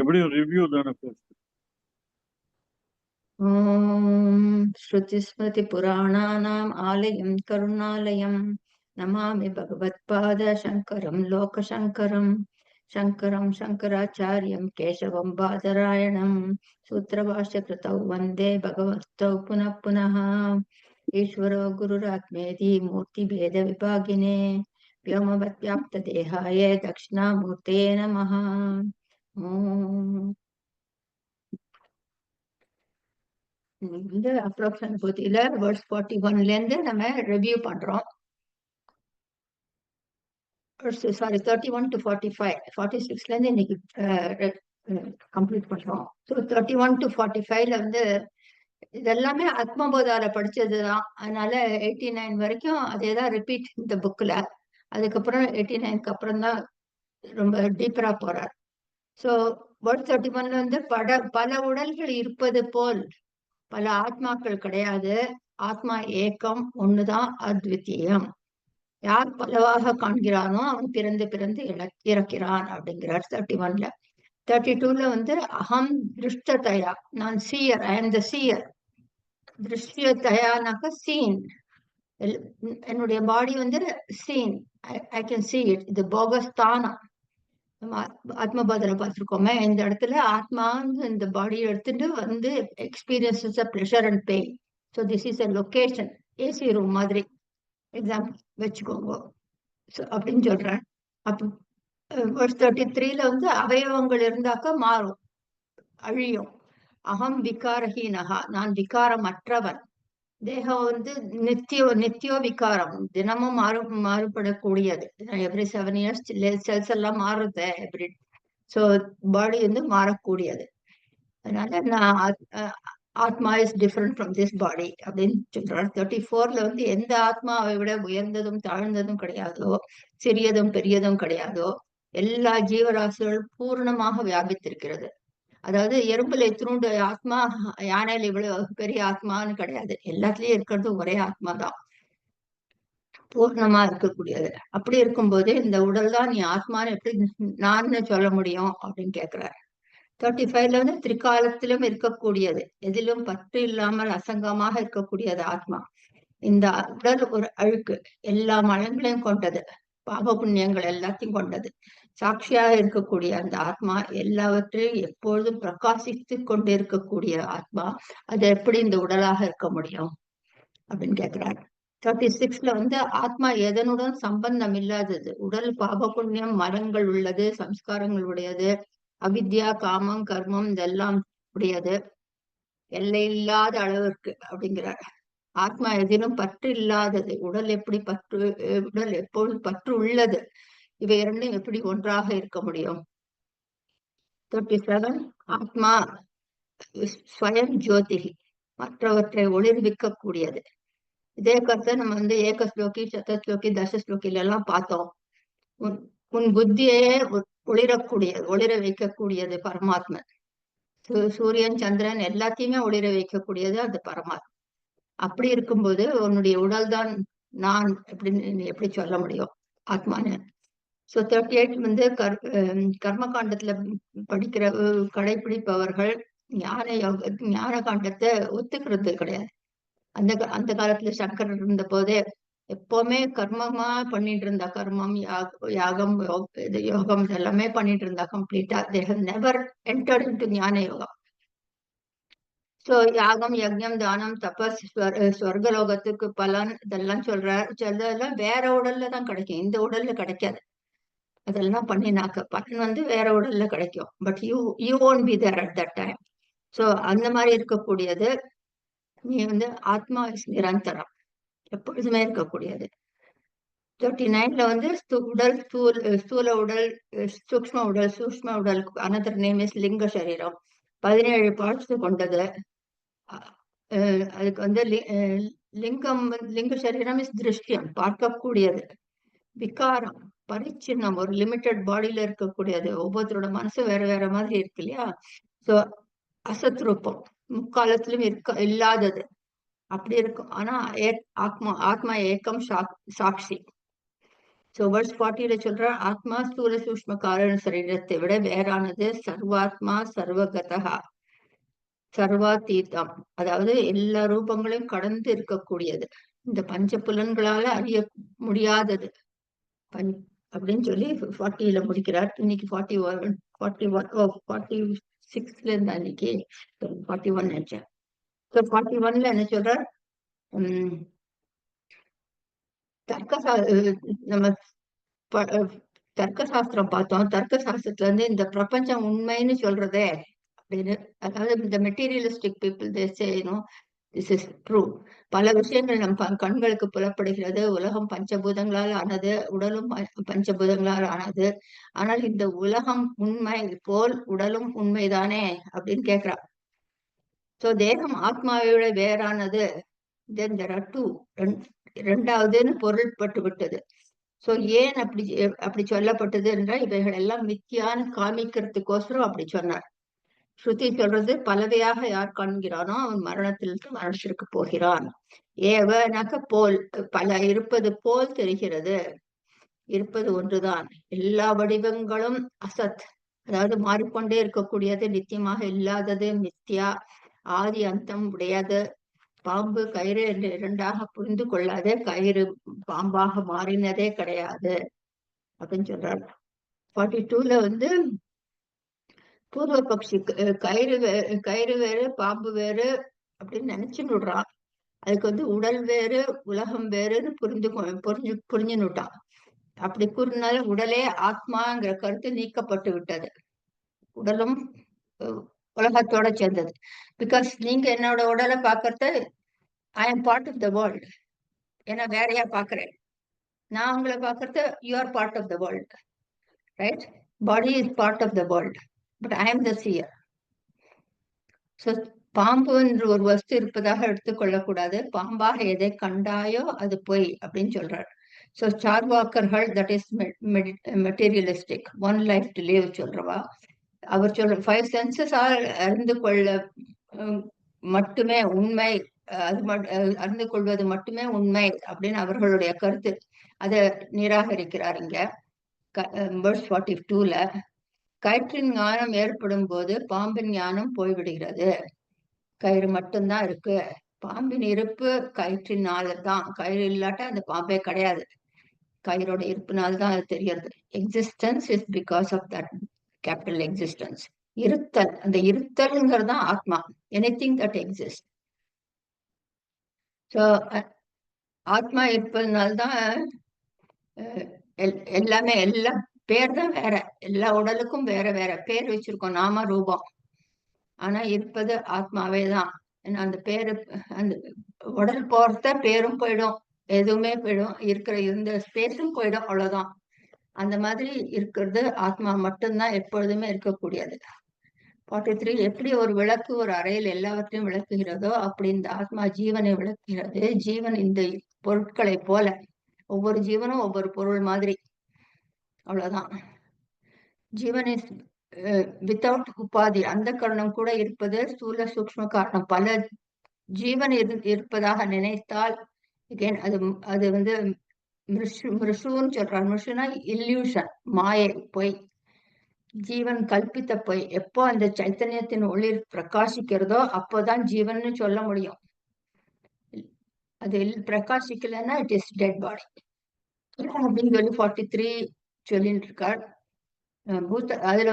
எப்படி ரிவ்யூ தானே first. ॐ श्रुतिस्मृतिपुराणानाम् आलयं करुणालयं नमामि भगवत्पादशङ्करं लोकशङ्करं शङ्करं शङ्कराचार्यं केशवं बादरायणं सूत्रभाष्यकृतौ वन्दे भगवतौ पुनः पुनः। ईश्वरो गुरुरात्मेति मूर्तिभेदविभागिने व्योमवद्व्याप्तदेहाय दक्षिणामूर्तये नमः। ॐ இந்த அப்ராக்ஷன் பத்தியில வேர்ட்ஸ் 41ல இருந்து நம்ம ரிவ்யூ பண்றோம். சாரி 31 to 45 46ல இருந்து இன்னைக்கு கம்ப்ளீட் பண்றோம். ஸோ 31 to 45ல வந்து இதெல்லாமே ஆத்மபோதால படிச்சதுதான். அதனால 89 வரைக்கும் அதே தான் ரிப்பீட் இந்த புக்ல. அதுக்கப்புறம் 89க்கு அப்புறம் தான் ரொம்ப டீப்பரா போறார். ஸோ வேர்ட் 31ல வந்து பல உடல்கள் இருப்பது போல் பல ஆத்மாக்கள் கிடையாது. ஆத்மா ஏக்கம் ஒண்ணுதான், அத்விதீயம். யார் பலவாக காண்கிறானோ அவன் பிறந்து பிறந்து இறக்கிறான் அப்படிங்கிறார் 31ல. 32ல வந்து அகம் திருஷ்டதயா, நான் seer, I am the seer. திருஷ்யதயானாக்க சீன், என்னுடைய பாடி வந்து seen, I can see it. இது போகஸ்தானம். நம்ம ஆத்மபாதனை பார்த்திருக்கோமே, இந்த இடத்துல ஆத்மா இந்த பாடியை எடுத்துட்டு வந்து experiences pleasure and pain. So this is a location, AC room மாதிரி எக்ஸாம்பிள் வச்சுக்கோங்க. ஸோ அப்படின்னு சொல்றேன். அப்போ verse 33ல வந்து அவயவங்கள் இருந்தாக்க மாறும், அழியும். அகம் விகாரஹீனகா, நான் விகாரமற்றவன். தேகம் வந்து நித்தியோ விகாரம், தினமும் மாறுபடக்கூடியது. எவ்ரி 7 years செல்ஸ் எல்லாம் மாறுது எவ்ரி. ஸோ பாடி வந்து மாறக்கூடியது. அதனால நான் ஆத்மா is different from this body அப்படின்னு சொல்றாரு. 34ல வந்து எந்த ஆத்மாவை விட உயர்ந்ததும் தாழ்ந்ததும் கிடையாதோ, சிறியதும் பெரியதும் கிடையாதோ, எல்லா ஜீவராசிகளும் பூர்ணமாக வியாபித்திருக்கிறது. அதாவது எறும்புல இத்தினோண்டு ஆத்மா, யானையில இவ்வளவு பெரிய ஆத்மான்னு கிடையாது. எல்லாத்துலயும் இருக்கிறது ஒரே ஆத்மா தான், பூர்ணமா இருக்கக்கூடியது. அப்படி இருக்கும்போது இந்த உடல் தான் நீ ஆத்மான்னு எப்படி நான் சொல்ல முடியும் அப்படின்னு கேட்கிறாரு. 35ல வந்து திரிகாலத்திலும் இருக்கக்கூடியது, எதிலும் பற்று இல்லாமல் அசங்கமாக இருக்கக்கூடியது ஆத்மா. இந்த உடல் ஒரு அழுக்கு, எல்லா மலங்களையும் கொண்டது, பாப புண்ணியங்கள் எல்லாத்தையும் கொண்டது. சாட்சியாக இருக்கக்கூடிய அந்த ஆத்மா எல்லாவற்றையும் எப்பொழுதும் பிரகாசித்து கொண்டு இருக்கக்கூடிய ஆத்மா, அது எப்படி இந்த உடலாக இருக்க முடியும் அப்படின்னு கேட்கிறார். 36ல வந்து ஆத்மா எதனுடன் சம்பந்தம் இல்லாதது, உடல் பாப புண்ணியம் மரங்கள் உள்ளது, சம்ஸ்காரங்கள் உடையது, அவித்யா காமம் கர்மம் இதெல்லாம் உடையது, எல்லை இல்லாத அளவிற்கு அப்படிங்கிறார். ஆத்மா எதிலும் பற்று இல்லாதது, உடல் எப்படி பற்று, உடல் எப்பொழுது பற்று உள்ளது, இவை இரண்டும் எப்படி ஒன்றாக இருக்க முடியும். 37 ஆத்மா ஸ்வயம் ஜோதிகி, மற்றவற்றை ஒளிர்விக்க கூடியது. இதே கருத்தை நம்ம வந்து ஏகஸ்லோகி சதஸ்லோகி தசஸ்லோகில எல்லாம் பார்த்தோம். உன் புத்தியையே ஒளிரக்கூடியது, ஒளிர வைக்கக்கூடியது பரமாத்மன். சூரியன் சந்திரன் எல்லாத்தையுமே ஒளிர வைக்கக்கூடியது அந்த பரமாத்மா. அப்படி இருக்கும்போது உன்னுடைய உடல் தான் நான் எப்படி சொல்ல முடியும் ஆத்மான்னு. ஸோ 38 வந்து கர்ம காண்டத்துல படிக்கிற கடைபிடிப்பவர்கள் ஞான காண்டத்தை ஒத்துக்கிறது கிடையாது. அந்த காலத்துல சங்கரர் இருந்த போதே எப்பவுமே கர்மமா பண்ணிட்டு இருந்தா, கர்மம் யாகம் யோகம் எல்லாமே பண்ணிட்டு இருந்தா கம்ப்ளீட்டா. They have never entered into Jnana Yoga. So யாகம் யஜ்ஞம் தானம் தபஸ் ஸ்வர்கலோகத்துக்கு பலன் இதெல்லாம் சொல்றதெல்லாம் வேற உடல்ல தான் கிடைக்கும், இந்த உடல்ல கிடைக்காது. அதெல்லாம் பண்ணினாக்க பலன் வந்து வேற உடல்ல கிடைக்கும். But you won't be there at that time. So அந்த மாதிரி இருக்கக்கூடியது நீ வந்து ஆத்மா நிரந்தரம், எப்பொழுதுமே இருக்கக்கூடியது. 39ல வந்து உடல் ஸ்தூல உடல், சூக்ம உடல், சூக்ம உடல், அனதர் நேம் இஸ் லிங்க சரீரம், 17 பார்ட்ஸ் கொண்டது. அதுக்கு வந்து லிங்க சரீரம் இஸ் திருஷ்டியம், பார்க்கக்கூடியது. விகாரம் பரிச்சின்னம், ஒரு லிமிட்டட் பாடியில இருக்கக்கூடியது. ஒவ்வொருத்தரோட மனசு வேற வேற மாதிரி இருக்கு இல்லையா. சோ அசத்ரூபம், முக்காலத்திலும் இல்லாதது அப்படி இருக்கும். ஆனா ஆத்மா ஏக்கம் சாட்சி. சோ verse 40 சொல்ற ஆத்மா ஸ்தூல சூக்ஷ்ம காரண சரீரத்தை விட வேறானது, சர்வாத்மா சர்வகதா சர்வாதீதம், அதாவது எல்லா ரூபங்களையும் கடந்து இருக்கக்கூடியது, இந்த பஞ்ச புலன்களால அறிய முடியாதது அப்படின்னு சொல்லி 40ல முடிக்கிறார். இன்னைக்கு 46ல இருந்து அன்னைக்கு 41 நினைச்சேன். 41ல என்ன சொல்றார்? நம்ம தர்க்க சாஸ்திரம் பார்த்தோம். தர்க்க சாஸ்திரத்துல இருந்து இந்த பிரபஞ்சம் உண்மைன்னு சொல்றதே அப்படின்னு, அதாவது இந்த மெட்டீரியலிஸ்டிக் பீப்புள் தேசேனும் திஸ் இஸ் ட்ரூ. பல விஷயங்கள் நம் கண்களுக்கு புலப்படுகிறது. உலகம் பஞ்சபூதங்களால் ஆனது, உடலும் பஞ்சபூதங்களால் ஆனது. ஆனால் இந்த உலகம் உண்மை போல் உடலும் உண்மைதானே அப்படின்னு கேட்கிறா. சோ தேகம் ஆத்மாவை விட வேறானது. then there are two, இரண்டாவதுன்னு பொருள்பட்டு விட்டது. சோ ஏன் அப்படி சொல்லப்பட்டது என்றால் இவைகள் எல்லாம் மித்தியான்னு காமிக்கிறதுக்கோசரம் அப்படி சொன்னார். ஸ்ருதி சொல்றது பலவையாக யார் காண்கிறானோ அவன் மரணத்திலிருந்து மரணத்திற்கு போகிறான். ஏவனாக்க போல், பல இருப்பது போல் தெரிகிறது, இருப்பது ஒன்றுதான். எல்லா வடிவங்களும் அசத், அதாவது மாறிக்கொண்டே இருக்கக்கூடியது, நித்தியமாக இல்லாதது மித்யா, ஆதி அந்தம் உடையது. பாம்பு கயிறு என்று இரண்டாக புரிந்து கொள்ளாதே, கயிறு பாம்பாக மாறினதே கிடையாது அப்படின்னு சொல்றாரு. 42ல பூர்வ பக்ஷி கயிறு வேறு பாம்பு வேறு அப்படின்னு நினைச்சுன்னு விடுறான். அதுக்கு உடல் வேறு உலகம் வேறுன்னு புரிஞ்சுன்னுட்டான். அப்படி கூறினால உடலே ஆத்மாங்கிற கருத்து நீக்கப்பட்டு விட்டது. உடலும் உலகத்தோட சேர்ந்தது. பிகாஸ் நீங்க என்னோட உடலை பாக்குறது I am part of the world, ஏன்னா வேறையா பாக்குறேன். நான் உங்களை பாக்குறது you are part of the world, right? Body is part of the world, but I am the seer. So பாம்பு என்று ஒரு வஸ்து இருப்பதாக எடுத்துக்கொள்ளக்கூடாது. பாம்பாக எதை கண்டாயோ அது பொய் அப்படின்னு சொல்றாரு. ஸோ சார்வாக்கர்கள், that is materialistic, one life to live சொல்றவா. அவர் சொல்ற 5 சென்சஸ் அறிந்து கொள்ள மட்டுமே உண்மை, அறிந்து கொள்வது மட்டுமே உண்மை அப்படின்னு அவர்களுடைய கருத்து. அதை நிராகரிக்கிறார் இங்க verse 42ல. கயிற்றின் ஞானம் ஏற்படும் போது பாம்பின் ஞானம் போய்விடுகிறது. கயிறு மட்டும்தான் இருக்கு. பாம்பின் இருப்பு கயிற்றினால்தான். கயிறு இல்லாட்டா அந்த பாம்பே கிடையாது. கயிறோட இருப்பினால்தான் அது தெரியறது. Existence is because of that capital existence. இருத்தல், அந்த இருத்தல்ங்கிறது தான் ஆத்மா. Anything that exist. ஸோ ஆத்மா இருப்பதுனால்தான் எல்லாமே, எல்லாம் பேர் தான் வேற. எல்லா உடலுக்கும் வேற வேற பேர் வச்சிருக்கோம், நாம ரூபம். ஆனா இருப்பது ஆத்மாவே தான். ஏன்னா அந்த பேரு, அந்த உடல் போறத பேரும் போயிடும், எதுவுமே போயிடும், இருந்த ஸ்பேஸும் போயிடும், அவ்வளவுதான். அந்த மாதிரி இருக்கிறது ஆத்மா மட்டும்தான் எப்பொழுதுமே இருக்கக்கூடியது. 43 எப்படி ஒரு விளக்கு ஒரு அறையில் எல்லாவற்றையும் விளக்குகிறதோ அப்படி இந்த ஆத்மா ஜீவனை விளக்குகிறது. ஜீவன் இந்த பொருட்களை போல, ஒவ்வொரு ஜீவனும் ஒவ்வொரு பொருள் மாதிரி, அவ்வளவுதான். ஜீவன் இஸ் வித்தவுட் உபாதி. அந்த கரணம் கூட இருப்பது ஸ்தூல சூக்ஷ்ம காரணம். பல ஜீவன் இருப்பதாக நினைத்தால் அது மிருஷுன்னு சொல்றாங்க. மிருஷுனா இல்யூஷன், மாயை, பொய். ஜீவன் கல்பித்த பொய். எப்போ அந்த சைத்தன்யத்தின் ஒளி பிரகாசிக்கிறதோ அப்போதான் ஜீவன் சொல்ல முடியும். அது பிரகாசிக்கலன்னா இட் இஸ் டெட் பாடி அப்படின்னு சொல்லி 43 சொல்லிட்டு இருக்கார். அதுல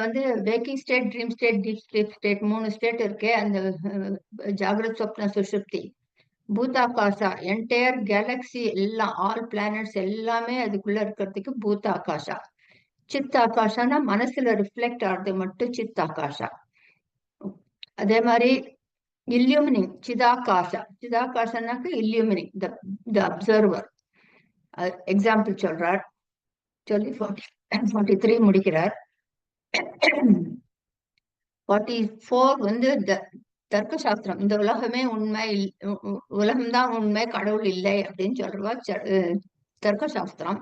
waking state, dream state, deep sleep state, 3 state இருக்கு. அந்த ஜாகிரத் சொப்ன சுஷுப்தி, பூதாகாசா, என்டையர் கேலக்சி எல்லாம், ஆல் பிளானட்ஸ் எல்லாமே அதுக்குள்ள இருக்கிறதுக்கு பூதாகாசா. சித் ஆகாஷானா மனசுல ரிஃப்ளெக்ட் ஆகுறது மட்டும் சித் ஆகாஷா. அதே மாதிரி இல்லியூமினிங் சிதாகாசா. சிதாகாசனாக்கு இல்லியூமினிங் த அப்சர்வர். எக்ஸாம்பிள் சொல்றார். சொல்லி 43 முடிக்கிறார். 44 தர்க்க சாஸ்திரம். இந்த உலகமே உண்மை, உலகம்தான் உண்மை, கடவுள் இல்லை அப்படின்னு சொல்றவா தர்க்க சாஸ்திரம்.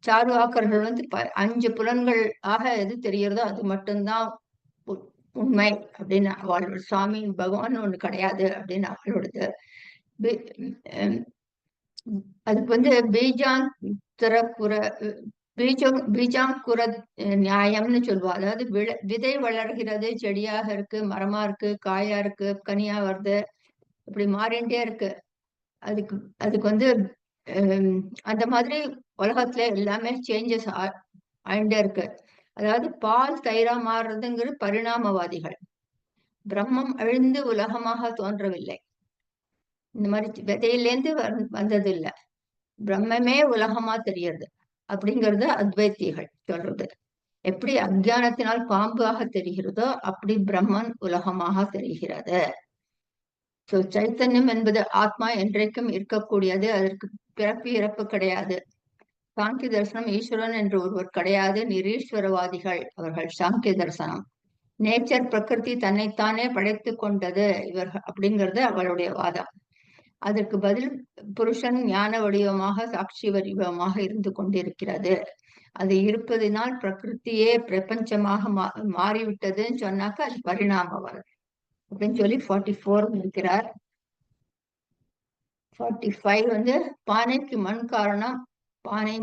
சார்வாக்கர்கள் 5 புலன்கள் ஆக எது தெரிகிறதோ அது மட்டும்தான் உண்மை அப்படின்னு அவளோட. சுவாமி பகவான் ஒண்ணு கிடையாது அப்படின்னு அவளோடது. அதுக்கு பீஜாந்தர பீஜாங்குர நியாயம்னு சொல்லுவோம். அதாவது விதை வளர்கிறது, செடியாக இருக்கு, மரமா இருக்கு, காயா இருக்கு, கனியா வருது, இப்படி மாறிண்டே இருக்கு. அதுக்கு அதுக்கு வந்து அந்த மாதிரி உலகத்துல எல்லாமே சேஞ்சஸ் ஆயிண்டே இருக்கு. அதாவது பால் தயிரா மாறுறதுங்கிறது பரிணாமவாதிகள். பிரம்மம் அழிந்து உலகமாக தோன்றவில்லை. இந்த மாதிரி விதையிலேருந்து வந்தது இல்ல, பிரம்மமே உலகமா தெரியுது அப்படிங்கிறது அத்வைத்திகள் சொல்றது. எப்படி அஜானத்தினால் பாம்பாக தெரிகிறதோ அப்படி பிரம்மன் உலகமாக தெரிகிறது. சைத்தன்யம் என்பது ஆத்மா என்றைக்கும் இருக்கக்கூடியது. அதற்கு பிறப்பு இறப்பு கிடையாது. சாங்கிய தரிசனம் ஈஸ்வரன் என்று ஒருவர் கிடையாது. நிரீஸ்வரவாதிகள் அவர்கள். சாங்கிய தரிசனம் நேச்சர், பிரகிருதி தன்னைத்தானே படைத்து கொண்டது இவர்கள் அப்படிங்கிறது அவளுடைய வாதம். அதற்கு பதில் புருஷன் ஞான வடிவமாக, சாட்சி வடிவமாக இருந்து கொண்டிருக்கிறது. அது இருப்பதினால் பிரகிருத்தியே பிரபஞ்சமாக மாறிவிட்டதுன்னு சொன்னாக்க அது பரிணாமவாதம் அப்படின்னு சொல்லி 44 இருக்கிறார். 45 வந்து பானைக்கு மண் காரணம். பானை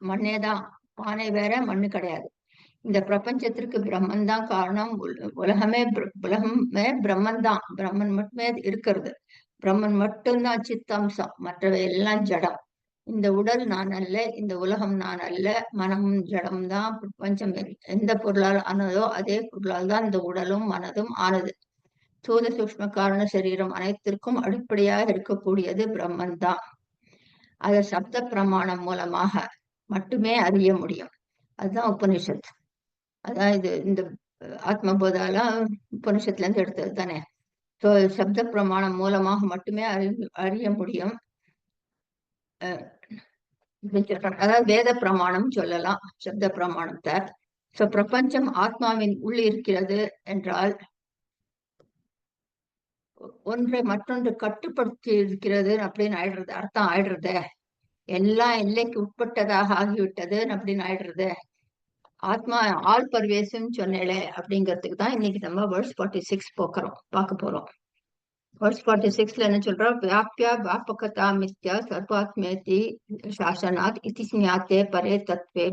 மண்ணே தான். பானை வேற, மண்ணு கிடையாது. இந்த பிரபஞ்சத்திற்கு பிரம்மன் தான் காரணம். உலகமே பிரம்மன் தான். பிரம்மன் மட்டுமே இருக்கிறது. பிரம்மன் மட்டும்தான் சித்தம்சம், மற்றவை எல்லாம் ஜடம். இந்த உடல் நான் அல்ல, இந்த உலகம் நான் அல்ல, மனமும் ஜடம் தான். பிரபஞ்சம் எந்த பொருளால் ஆனதோ அதே பொருளால் தான் இந்த உடலும் மனதும் ஆனது. சூத சூக்ஷ்ம காரண சரீரம் அனைத்திற்கும் அடிப்படையாக இருக்கக்கூடியது பிரம்மன் தான். அதை சப்த பிரமாணம் மூலமாக மட்டுமே அறிய முடியும். அதுதான் உபனிஷத். அதான் இது இந்த ஆத்மபோதாலாம் உபனிஷத்துல இருந்து எடுத்தது தானே. ஸோ சப்த பிரமாணம் மூலமாக மட்டுமே அறிய முடியும். அதாவது வேத பிரமாணம் சொல்லலாம் சப்த பிரமாணத்தை. ஸோ பிரபஞ்சம் ஆத்மாவின் உள் இருக்கிறது என்றால் ஒன்றை மற்றொன்று கட்டுப்படுத்தி இருக்கிறது அப்படின்னு ஆயிடுறது, அர்த்தம் ஆயிடுறது. எல்லாம் எல்லைக்கு உட்பட்டதாக ஆகிவிட்டது அப்படின்னு ஆயிடுறது. ஆத்மா ஆல் பர்வேசம் சொன்னேளே அப்படிங்கிறதுக்கு தான் இன்னைக்கு நம்ம வேர்ஸ் 46 பார்க்க போறோம். வேர்ஸ் 46ல என்ன சொல்றோம்? வியாபியா வியாபகதா மித்யா சர்வாத்மேதி சாசனாத் இதி ஞாத்தே பரே தத்வே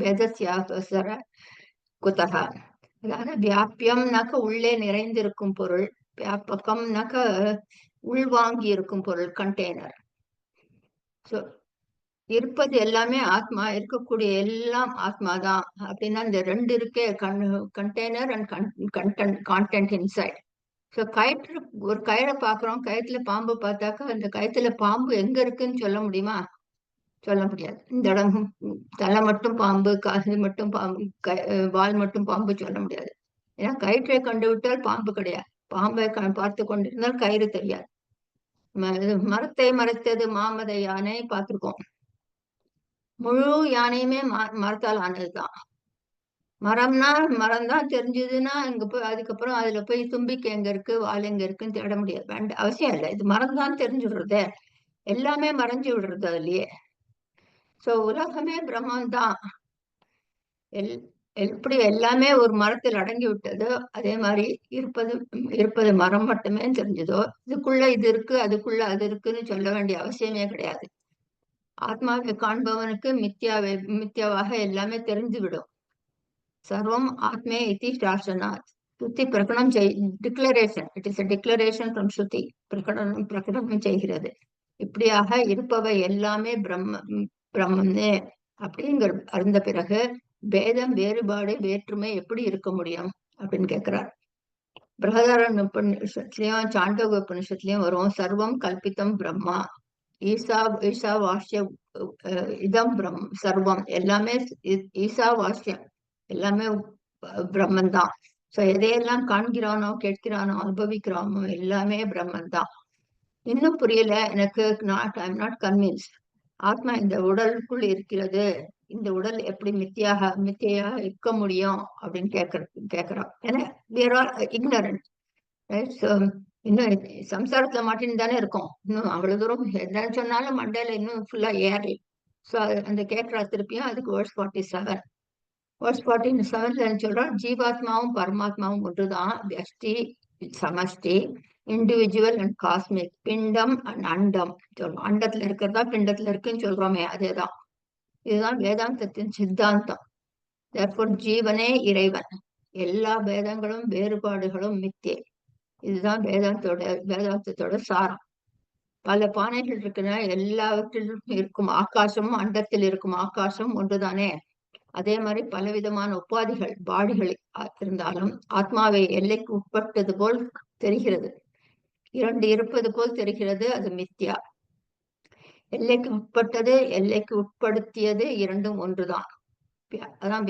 பேதஸ்யாவசர குதஹ. அதாவது வியாபியம்னாக்க உள்ளே நிறைந்திருக்கும் பொருள், வியாபகம்னாக்க உள்வாங்கி இருக்கும் பொருள், கண்டெய்னர். ஸோ இருப்பது எல்லாமே ஆத்மா, இருக்கக்கூடிய எல்லாம் ஆத்மாதான் அப்படின்னா இந்த ரெண்டு இருக்கே, container and content inside. So ஒரு கயிறை பார்க்குறோம், கயிற்றுல பாம்பு பார்த்தாக்கா அந்த கயிற்றுல பாம்பு எங்க இருக்குன்னு சொல்ல முடியுமா? சொல்ல முடியாது. இந்த இடம் தலை மட்டும் பாம்பு, காது மட்டும் பாம்பு, வால் மட்டும் பாம்பு சொல்ல முடியாது. ஏன்னா கயிற்றை கண்டுவிட்டால் பாம்பு கிடையாது. பாம்பை பார்த்து கொண்டிருந்தால் கயிறு தெரியாது. மரத்தை மறைத்தது மாமத யானை பார்த்திருக்கோம். முழு யானையுமே மரத்தால் ஆனதுதான். மரம்னா மரம் தான் தெரிஞ்சதுன்னா இங்க போய் அதுக்கப்புறம் அதுல போய் தும்பிக்கை எங்க இருக்கு, வால் எங்க இருக்குன்னு தேட முடியாது. அவசியம் இல்லை. இது மரம் தான் தெரிஞ்சு விடுறது, எல்லாமே மறைஞ்சு விடுறது அதுலயே. சோ உலகமே பிரம்மன் தான். எப்படி எல்லாமே ஒரு மரத்தில் அடங்கி விட்டதோ அதே மாதிரி இருப்பது மரம் மட்டுமே தெரிஞ்சதோ, இதுக்குள்ள இது இருக்கு அதுக்குள்ள அது இருக்குன்னு சொல்ல வேண்டிய அவசியமே கிடையாது. ஆத்மாவை காண்பவனுக்கு மித்யாவாக எல்லாமே தெரிந்து விடும். சர்வம் ஆத்மே இதி சாசனாத். ஸ்ருதி பிரகடனம் declaration. It is a declaration from ஸ்ருதி. பிரகடனம் செய்கிறது. இப்படியாக இருப்பவை எல்லாமே பிரம்மனே அப்படிங்கிற அறிந்த பிறகு பேதம், வேறுபாடு, வேற்றுமை எப்படி இருக்க முடியும் அப்படின்னு கேட்கிறார். பிரகதாரண்ய உபநிஷத்துலயும் சாண்டோக உபநிஷத்துலயும் வரும், சர்வம் கல்பித்தம் பிரம்மா, ஈசா வாஷ்ய இதம் சர்வம், எல்லாமே ஈசா வாஷ்யம், எல்லாமே பிரம்மன் தான். சோ எதையெல்லாம் காண்கிறானோ, கேட்கிறானோ, அனுபவிக்கிறானோ எல்லாமே பிரம்மன் தான். இன்னும் புரியல எனக்கு, ஐ எம் நாட் கன்வின்ஸ்ட். ஆத்மா இந்த உடலுக்குள் இருக்கிறது, இந்த உடல் எப்படி மித்தியாக இருக்க முடியும் அப்படின்னு கேட்கிறோம். ஏன்னா we are all ignorant, right? So இன்னும் சம்சாரத்துல மாட்டின்னு தானே இருக்கோம். இன்னும் அவ்வளவு தூரம் என்ன சொன்னாலும் மண்டையில இன்னும் ஃபுல்லா ஏறி. ஸோ அந்த கேட்கிற திருப்பியும் அதுக்கு வேர்ஸ் 47. வேர்ஸ் 47ல சொல்றோம், ஜீவாத்மாவும் பரமாத்மாவும் ஒன்றுதான். வியஷ்டி, சமஷ்டி, இண்டிவிஜுவல் அண்ட் காஸ்மிக், பிண்டம் அண்ட் அண்டம் சொல்றோம். அண்டத்துல இருக்கிறதா பிண்டத்துல இருக்குன்னு சொல்றோமே அதேதான். இதுதான் வேதாந்தத்தின் சித்தாந்தம். therefore ஜீவனே இறைவன், எல்லா வேதங்களும் வேறுபாடுகளும் மித்தே. இதுதான் வேதாந்தத்தோட சாரம். பல பானைகள் இருக்குன்னா எல்லாவற்றிலும் இருக்கும் ஆகாசமும், அண்டத்தில் இருக்கும் ஆகாசம் ஒன்றுதானே. அதே மாதிரி பலவிதமான உபாதிகள் பாடிகள் இருந்தாலும் ஆத்மாவை எல்லைக்கு உட்பட்டது போல் தெரிகிறது. இரண்டு இருப்பது போல் தெரிகிறது, அது மித்யா. எல்லைக்கு உட்பட்டது, எல்லைக்கு உட்படுத்தியது இரண்டும் ஒன்றுதான். அதான்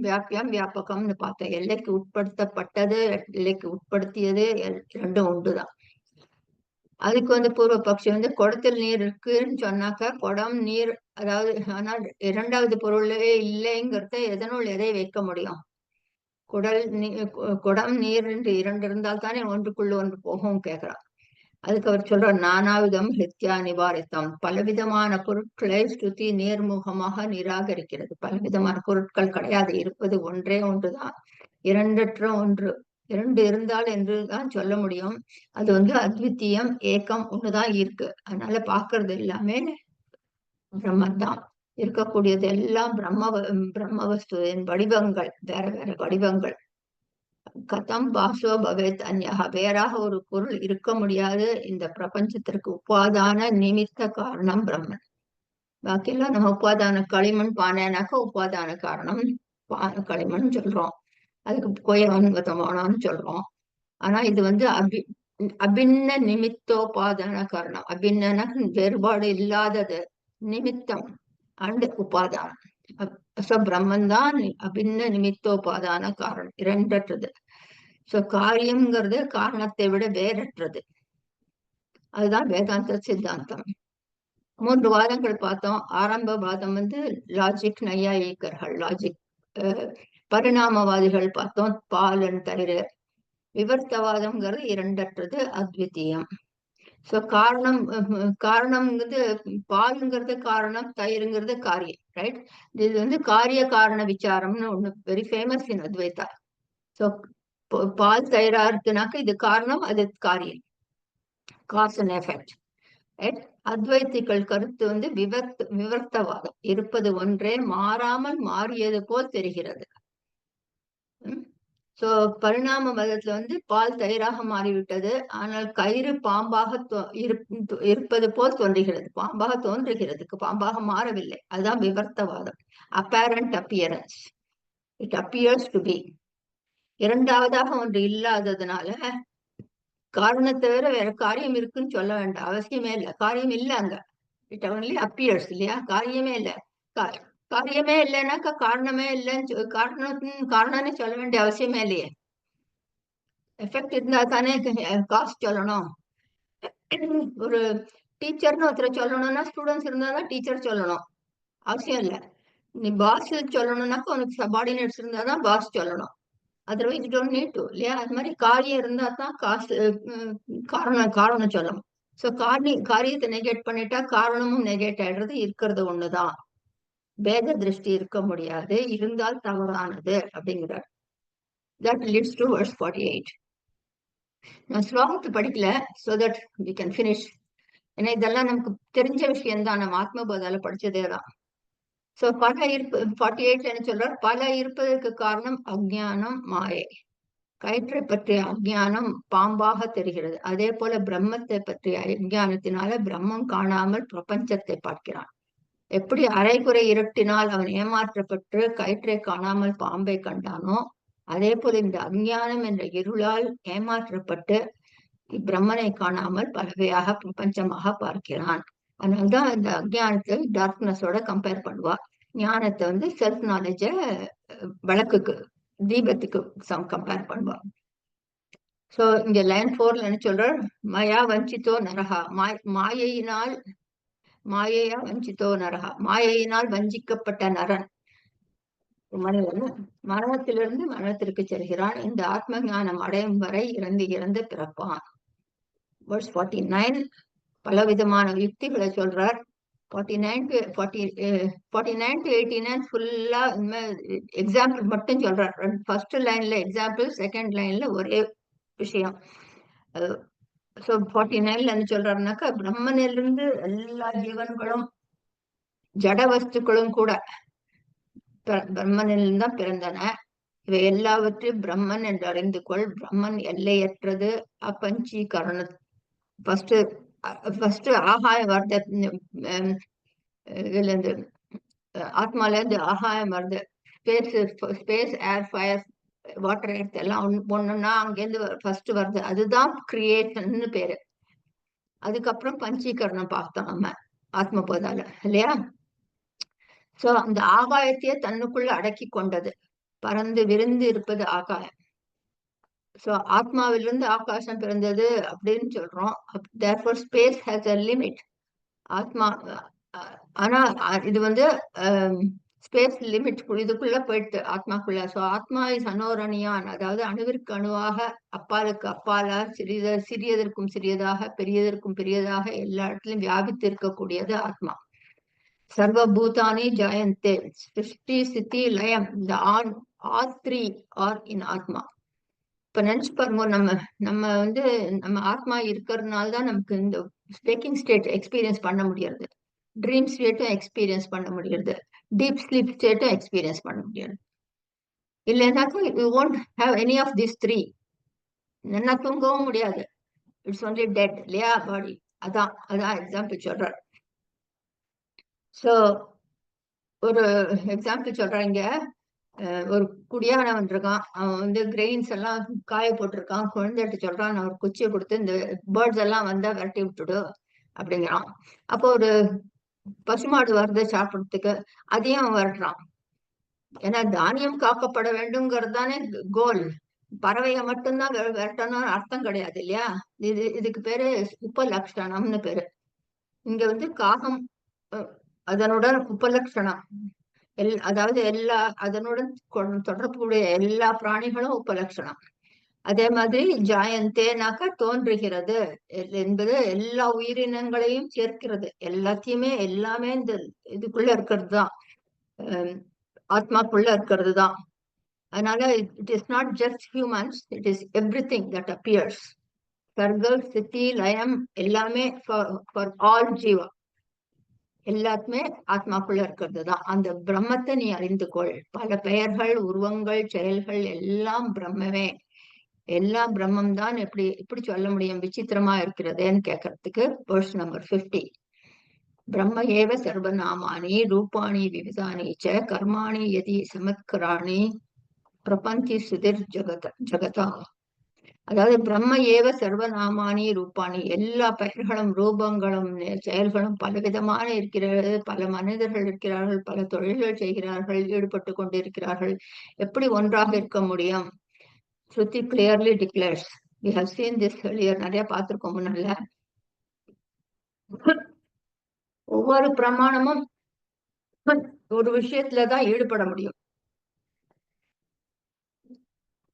வியாபியம் வியாபகம்னு பார்த்தோம். எல்லைக்கு உட்படுத்தப்பட்டது, எல்லைக்கு உட்படுத்தியது இரண்டும் ஒன்றுதான். அதுக்கு பூர்வ பக்ஷி குடத்தில் நீர் இருக்குன்னு சொன்னாக்க குடம் நீர், அதாவது ஆனால் இரண்டாவது பொருளே இல்லைங்கிறத எதனுள் எதை வைக்க முடியும்? குடம் நீர் என்று இரண்டு இருந்தால் தானே ஒன்றுக்குள்ள ஒன்று போகும் கேட்கிறான். அதுக்கு அவர் சொல்ற நானாவிதம் ஹித்யா நிவாரித்தம். பலவிதமான பொருட்களை ஸ்ருதி நேர்முகமாக நிராகரிக்கிறது. பலவிதமான பொருட்கள் கிடையாது, இருப்பது ஒன்றே ஒன்றுதான், இரண்டற்ற ஒன்று. இரண்டு இருந்தால் என்றுதான் சொல்ல முடியும். அது அத்வித்தீயம், ஏக்கம் ஒண்ணுதான் இருக்கு. அதனால பாக்குறது எல்லாமே பிரம்மதான். இருக்கக்கூடியது எல்லாம் பிரம்மவஸ்துவின் வடிவங்கள், வேற வேற வடிவங்கள். கதம் பாசோ பவேத் அந்யஹா, வேறாக ஒரு பொருள் இருக்க முடியாது. இந்த பிரபஞ்சத்திற்கு உபாதான நிமித்த காரணம் பிரம்மன். பாக்கியெல்லாம் நம்ம உபாதான களிமண் பானைனாக்க உபாதான காரணம் களிமண் சொல்றோம், அதுக்கு கோயவன்வதமானு சொல்றோம். ஆனா இது அபின்ன நிமித்தோபாதான காரணம். அபின்ன வேறுபாடு இல்லாதது, நிமித்தம் அண்ட் உபாதானம். பிரம்மன் தான் அபின்ன நிமித்தோபாதான காரணம், இரண்டற்றது. காரியம்ங்கிறது காரணத்தை விட வேறற்றது. அதுதான் வேதாந்த சித்தாந்தம். 3 வாதங்கள் பார்த்தோம். ஆரம்ப வாதம் லாஜிக் நையாயிக்கர்கள், லாஜிக். பரிணாமவாதிகள் பார்த்தோம், பாலன் தயிர். விவர்த்தவாதம்ங்கிறது இரண்டற்றது, அத்விதீயம். காரணம்ங்கிறது பாலுங்கிறது காரணம், தயிருங்கிறது காரியம், ரைட்? இது காரிய காரண விசாரம்னு ஒண்ணு வெரி ஃபேமஸ் இன் அத்வைதா. பால் தயிரா இருக்குனாக்க இது காரணம், அது காரியம், காஸ் அண்ட் எஃபெக்ட், ரைட்? அத்வைத்திகள் கருத்து விவர்த்தவாதம். இருப்பது ஒன்றே, மாறாமல் மாறியது போல் தெரிகிறது. பரிணாம மதத்துல பால் தயிராக மாறிவிட்டது, ஆனால் கயிறு பாம்பாக இருப்பது போல் தோன்றுகிறது, பாம்பாக தோன்றுகிறது, பாம்பாக மாறவில்லை. அதுதான் விவர்த்தவாதம். Apparent appearance, it appears to be. இரண்டாவதாக ஒன்று இல்லாததுனால காரணத்தை தவிர வேற காரியம் இருக்குன்னு சொல்ல வேண்டாம், அவசியமே இல்லை. காரியம் இல்லை அங்க, இட் ஒன்லி அப்பியர்ஸ், இல்லையா? காரியமே இல்லை. காரியமே இல்லைன்னாக்கா காரணமே இல்லைன்னு காரணம்னு சொல்ல வேண்டிய அவசியமே இல்லையே. எஃபெக்ட் இருந்தா தானே காஸ்ட் சொல்லணும். ஒரு டீச்சர்னு ஒருத்தரை சொல்லணும்னா ஸ்டூடெண்ட்ஸ் இருந்தாதான் டீச்சர் சொல்லணும், அவசியம் இல்லை. நீ பாஸ் சொல்லணும்னாக்கா உனக்கு சபார்டினேட்ஸ் இருந்தாதான் பாஸ் சொல்லணும், otherwise you don't need to, இல்லையா? அது மாதிரி காரியம் இருந்தா தான் காசு காரணம் சொல்லணும். காரியத்தை நெகேட் பண்ணிட்டா காரணமும் நெகேட் ஆயிடுறது. இருக்கிறது ஒண்ணுதான், பேத திருஷ்டி இருக்க முடியாது, இருந்தால் தவறானது அப்படிங்கிறார். That leads to verse 48. நான் ஸ்லோகத்தை படிக்கல, so that we can finish. ஏன்னா இதெல்லாம் நமக்கு தெரிஞ்ச விஷயம் தான், நம்ம ஆத்மபோதால படிச்சதேதான். பல 48 என்ன சொல்றார்? பல இருப்பதற்கு காரணம் அஜ்ஞானம், மாயை. கயிற்றை பற்றிய அஜ்ஞானம் பாம்பாக தெரிகிறது. அதே போல பிரம்மத்தை பற்றிய அஜ்ஞானத்தினால பிரம்மம் காணாமல் பிரபஞ்சத்தை பார்க்கிறான். எப்படி அரைகுறை இருட்டினால் அவன் ஏமாற்றப்பட்டு கயிற்றை காணாமல் பாம்பை கண்டானோ, அதே போல இந்த அஞ்ஞானம் என்ற இருளால் ஏமாற்றப்பட்டு பிரம்மனை காணாமல் பலவையாக பிரபஞ்சமாக பார்க்கிறான். அதனால்தான் இந்த அஞ்ஞானத்தை டார்க்னஸோட கம்பேர் பண்ணுவா. ஞானத்தை செல்ஃப் நாலேஜ விளக்குக்கு, தீபத்துக்கு கம்பேர் பண்ணுவா. இங்க லைன் 4ல என்ன சொல்றார்? மயா வஞ்சித்தோ நரகா, மாயையா வஞ்சித்தோ நரகா, மாயையினால் வஞ்சிக்கப்பட்ட நரன் மனிதன் மரணத்திலிருந்து மரணத்திற்கு செல்கிறான். இந்த ஆத்ம ஞானம் அடையும் வரை இறந்து இறந்து பிறப்பான். verse 49 பலவிதமான யுக்திகளை சொல்றார். 49 to 89 ஃபுல்லா எக்ஸாம்பிள் மட்டும் சொல்றார். ஃபர்ஸ்ட் லைன்ல எக்ஸாம்பிள், செகண்ட் லைன்ல ஒரே விஷயம். 49ல என்ன சொல்றாருனாக்கா, பிரம்மனிலிருந்து எல்லா ஜீவன்களும் ஜட வஸ்துக்களும் கூட பிரம்மனில்தான் பிறந்தன. இவை எல்லாவற்றையும் பிரம்மன் என்று அறிந்து கொள். பிரம்மன் எல்லையற்றது. அப்பஞ்சீகரண ஃபர்ஸ்ட் ஆகாயம் வருது. இதுல இருந்து ஆத்மால இருந்து ஆகாயம் வருது. ஸ்பேஸ் ஏர் ஃபயர் வாட்டர் எர்த் எல்லாம் ஒண்ணுன்னா அங்கேருந்து ஃபர்ஸ்ட் வருது. அதுதான் கிரியேஷன் பேரு. அதுக்கப்புறம் பஞ்சீகரணம் பார்த்தோம் நம்ம ஆத்ம போதால இல்லையா. சோ அந்த ஆகாயத்தையே தன்னுக்குள்ள அடக்கி கொண்டது. பறந்து விரிந்து இருப்பது ஆகாயம். சோ ஆத்மாவிலிருந்து ஆகாசம் பிறந்தது அப்படின்னு சொல்றோம். therefore space has a limit. ஆத்மா ஆனா இது வந்து ஸ்பேஸ் லிமிட் இதுக்குள்ள போயிட்டு ஆத்மாக்குள்ள. சோ ஆத்மா இஸ் அனோரணியான், அதாவது அணுவிற்கு அணுவாக அப்பாலுக்கு அப்பாலா சிறியதற்கும் சிறியதாக பெரியதற்கும் பெரியதாக எல்லா இடத்திலும் வியாபித்து இருக்கக்கூடியது ஆத்மா. சர்வபூதானி ஜாயந்தே. சிருஷ்டி ஸ்திதி லயம், இந்த ஆல் த்ரீ ஆர் இன் ஆத்மா. இப்ப நினைச்சு பாருங்க, நம்ம வந்து நம்ம ஆத்மா இருக்கிறதுனால தான் நமக்கு இந்த வேக்கிங் ஸ்டேட் எக்ஸ்பீரியன்ஸ் பண்ண முடியாது, ட்ரீம் ஸ்டேட்டும் எக்ஸ்பீரியன்ஸ் பண்ண முடியாது, டீப் ஸ்லீப் ஸ்டேட்டும் எக்ஸ்பீரியன்ஸ் பண்ண முடியாது. இல்லைன்னாக்கா you won't have any of these three. நல்லா தூங்கவும் முடியாது. இட்ஸ் ஒன்லி டெட் இல்லையா பாடி. அதான் எக்ஸாம்பிள் சொல்றார். ஸோ ஒரு எக்ஸாம்பிள் சொல்றாங்க. ஒரு குடியானவன் இருக்கான். அவன் வந்து கிரெயின்ஸ் எல்லாம் காய போட்டிருக்கான். குழந்தைகிட்ட சொல்றான், நான் ஒரு குச்சியை கொடுத்து இந்த பேர்ட்ஸ் எல்லாம் வந்தா விரட்டி விட்டுடு அப்படிங்கிறான். அப்போ ஒரு பசுமாடு வருது சாப்பிட்றதுக்கு, அதையும் அவன் விரட்டுறான். ஏன்னா தானியம் காக்கப்பட வேண்டும்ங்கிறது தானே கோல். பறவையை மட்டும்தான் விரட்டணும்னு அர்த்தம் கிடையாது இல்லையா. இதுக்கு பேரு உபலக்ஷணம்னு பேரு. இங்க வந்து காகம் அதனுடன் உபலக்ஷணம், அதாவது அதனுடன் தொடர்புடைய எல்லா பிராணிகளும் உபலட்சணம். அதே மாதிரி ஜாயந்தேனாக்க தோன்றுகிறது என்பது எல்லா உயிரினங்களையும் சேர்க்கிறது. எல்லாத்தையுமே எல்லாமே இந்த இதுக்குள்ள இருக்கிறது தான், ஆத்மாக்குள்ள இருக்கிறது தான். அதனால it is not just humans, it is everything that appears. Circle சித்தி லயம் எல்லாமே ஃபார் ஆல் ஜீவா, எல்லாத்துமே ஆத்மாக்குள்ள இருக்கிறது தான். அந்த பிரம்மத்தை நீ அறிந்து கொள். பல பெயர்கள், உருவங்கள், செயல்கள் எல்லாம் பிரம்மமே. எல்லாம் பிரம்மம் தான். எப்படி சொல்ல முடியும் விசித்திரமா இருக்கிறதேன்னு கேட்கறதுக்கு வேர்ஸ் நம்பர் 50. பிரம்ம ஏவ சர்வநாமானி ரூபாணி விவிதானி ச கர்மாணி யதி சமத்கராணி பிரபந்தி சுதிர் ஜகதா. அதாவது பிரம்ம ஏவ சர்வநாமானி ரூபாணி, எல்லா பெயர்களும் ரூபங்களும் செயல்களும் பலவிதமான இருக்கிறது. பல மனிதர்கள் இருக்கிறார்கள், பல தொழில்கள் செய்கிறார்கள், ஈடுபட்டு கொண்டிருக்கிறார்கள். எப்படி ஒன்றாக இருக்க முடியும்? Shruti clearly declares. we have seen this earlier. நிறைய பார்த்திருக்கோம் முன்னால. ஒவ்வொரு பிரமாணமும் ஒரு விஷயத்துலதான் ஈடுபட முடியும்.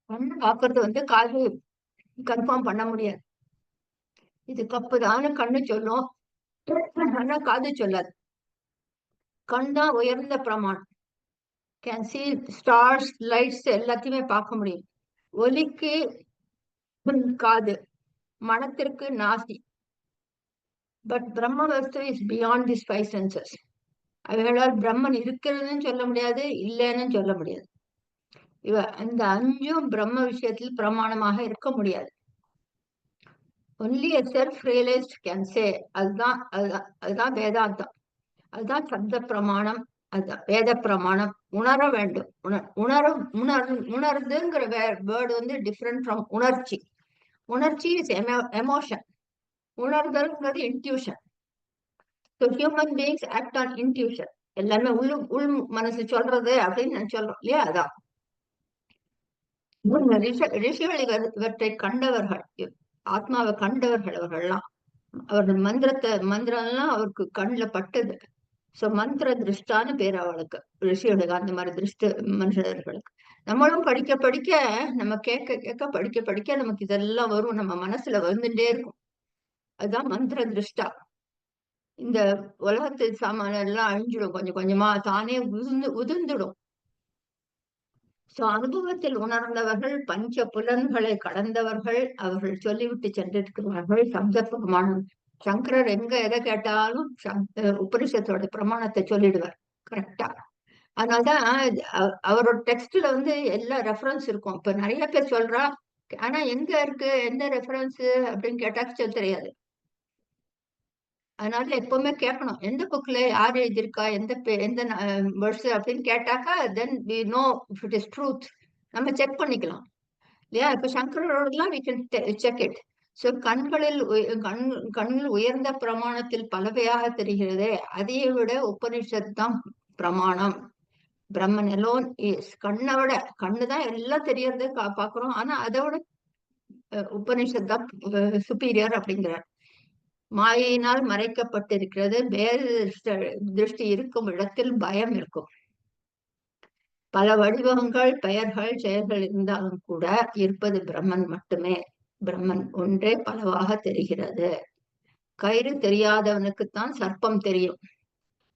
கண்ணு பார்க்கறது வந்து காது கன்ஃபார்ம் பண்ண முடியாது. இது தப்புதான்னு கண்ணு சொல்லும், ஆனா காது சொல்லாது. கண் தான் உயர்ந்த பிரமாணம். கேன் சி ஸ்டார்ஸ், லைட்ஸ் எல்லாத்தையுமே பார்க்க முடியும். ஒலிக்கு காது, மனத்திற்கு நாசி. பட் பிரம்ம வஸ்து இஸ் பியாண்ட் திஸ் 5 senses. அவைகளால் பிரம்மன் இருக்கிறதுன்னு சொல்ல முடியாது, இல்லைன்னு சொல்ல முடியாது. அந்த 5ம் பிரம்ம விஷயத்தில் பிரமாணமாக இருக்க முடியாது. Only a self-realized can say. அதுதான் வேதாந்தம், அதுதான் சப்த பிரமாணம், அதுதான் வேத பிரமாணம். உணர வேண்டும். உணர்ந்துங்கிற வேர்டு வந்து டிஃப்ரெண்ட் ஃப்ரம் உணர்ச்சி. உணர்ச்சி இஸ் எமோஷன், உணர்தல்ங்கிறது intuition. So human beings act on intuition. எல்லாமே உள் மனசு சொல்றது அப்படின்னு நான் சொல்றோம் இல்லையா. அதான் ரிஷிகள் இவற்றை கண்டவர்கள், ஆத்மாவை கண்டவர்கள் அவர்கள்லாம். அவர்கள் மந்திரம்லாம் அவருக்கு கண்ணில் பட்டது. சோ மந்திர திருஷ்டான்னு பேர் அவளுக்கு, ரிஷிகளுக்கு. அந்த மாதிரி திருஷ்ட மனுஷர்களுக்கு நம்மளும் படிக்க படிக்க, நம்ம கேட்க கேட்க, படிக்க படிக்க நமக்கு இதெல்லாம் வரும், நம்ம மனசுல வந்துட்டே இருக்கும். அதுதான் மந்திர திருஷ்டா. இந்த உலகத்து சாமான எல்லாம் அழிஞ்சிடும், கொஞ்சம் கொஞ்சமா தானே உதிர்ந்துடும். சோ அனுபவத்தில் உணர்ந்தவர்கள், பஞ்ச புலன்களை கடந்தவர்கள், அவர்கள் சொல்லிவிட்டு சென்றிருக்கிறார்கள். சப்த பிரமாணம் சங்கரர் எங்க எதை கேட்டாலும் உபனிஷத்தோட பிரமாணத்தை சொல்லிடுவார் கரெக்டா. அதனாலதான் அவரோட டெக்ஸ்ட்ல எல்லா ரெஃபரன்ஸ் இருக்கும். இப்ப நிறைய பேர் சொல்றா, ஆனா எங்க இருக்கு எந்த ரெஃபரன்ஸ் அப்படின்னு கேட்டா தெரியாது. அதனால எப்பவுமே கேட்கணும், எந்த புக்ல யார் எழுதியிருக்கா, எந்த வேர்ட்ஸ் அப்படின்னு கேட்டாக்கா then we know if it is truth. நம்ம செக் பண்ணிக்கலாம் இல்லையா. இப்ப சங்கரோடலாம் we can check it. So கண்ணில் உயர்ந்த பிரமாணத்தில் பலவையாக தெரிகிறதே, அதையை விட உபனிஷத் தான் பிரமாணம். பிரம்மன் எலோன் இஸ். கண்ணை விட, கண்ணுதான் எல்லாம் தெரியறது பாக்குறோம், ஆனா அதை விட உபனிஷத் தான் சுப்பீரியர் அப்படிங்கிறார். மாயினால் மறைக்கப்பட்டிருக்கிறது, வேறு திருஷ்டி இருக்கும் இடத்தில் பயம் இருக்கும். பல வடிவங்கள், பெயர்கள், செயல்கள் இருந்தாலும் கூட இருப்பது பிரம்மன் மட்டுமே. பிரம்மன் ஒன்றே பலவாக தெரிகிறது. கயிறு தெரியாதவனுக்குத்தான் சர்ப்பம் தெரியும்,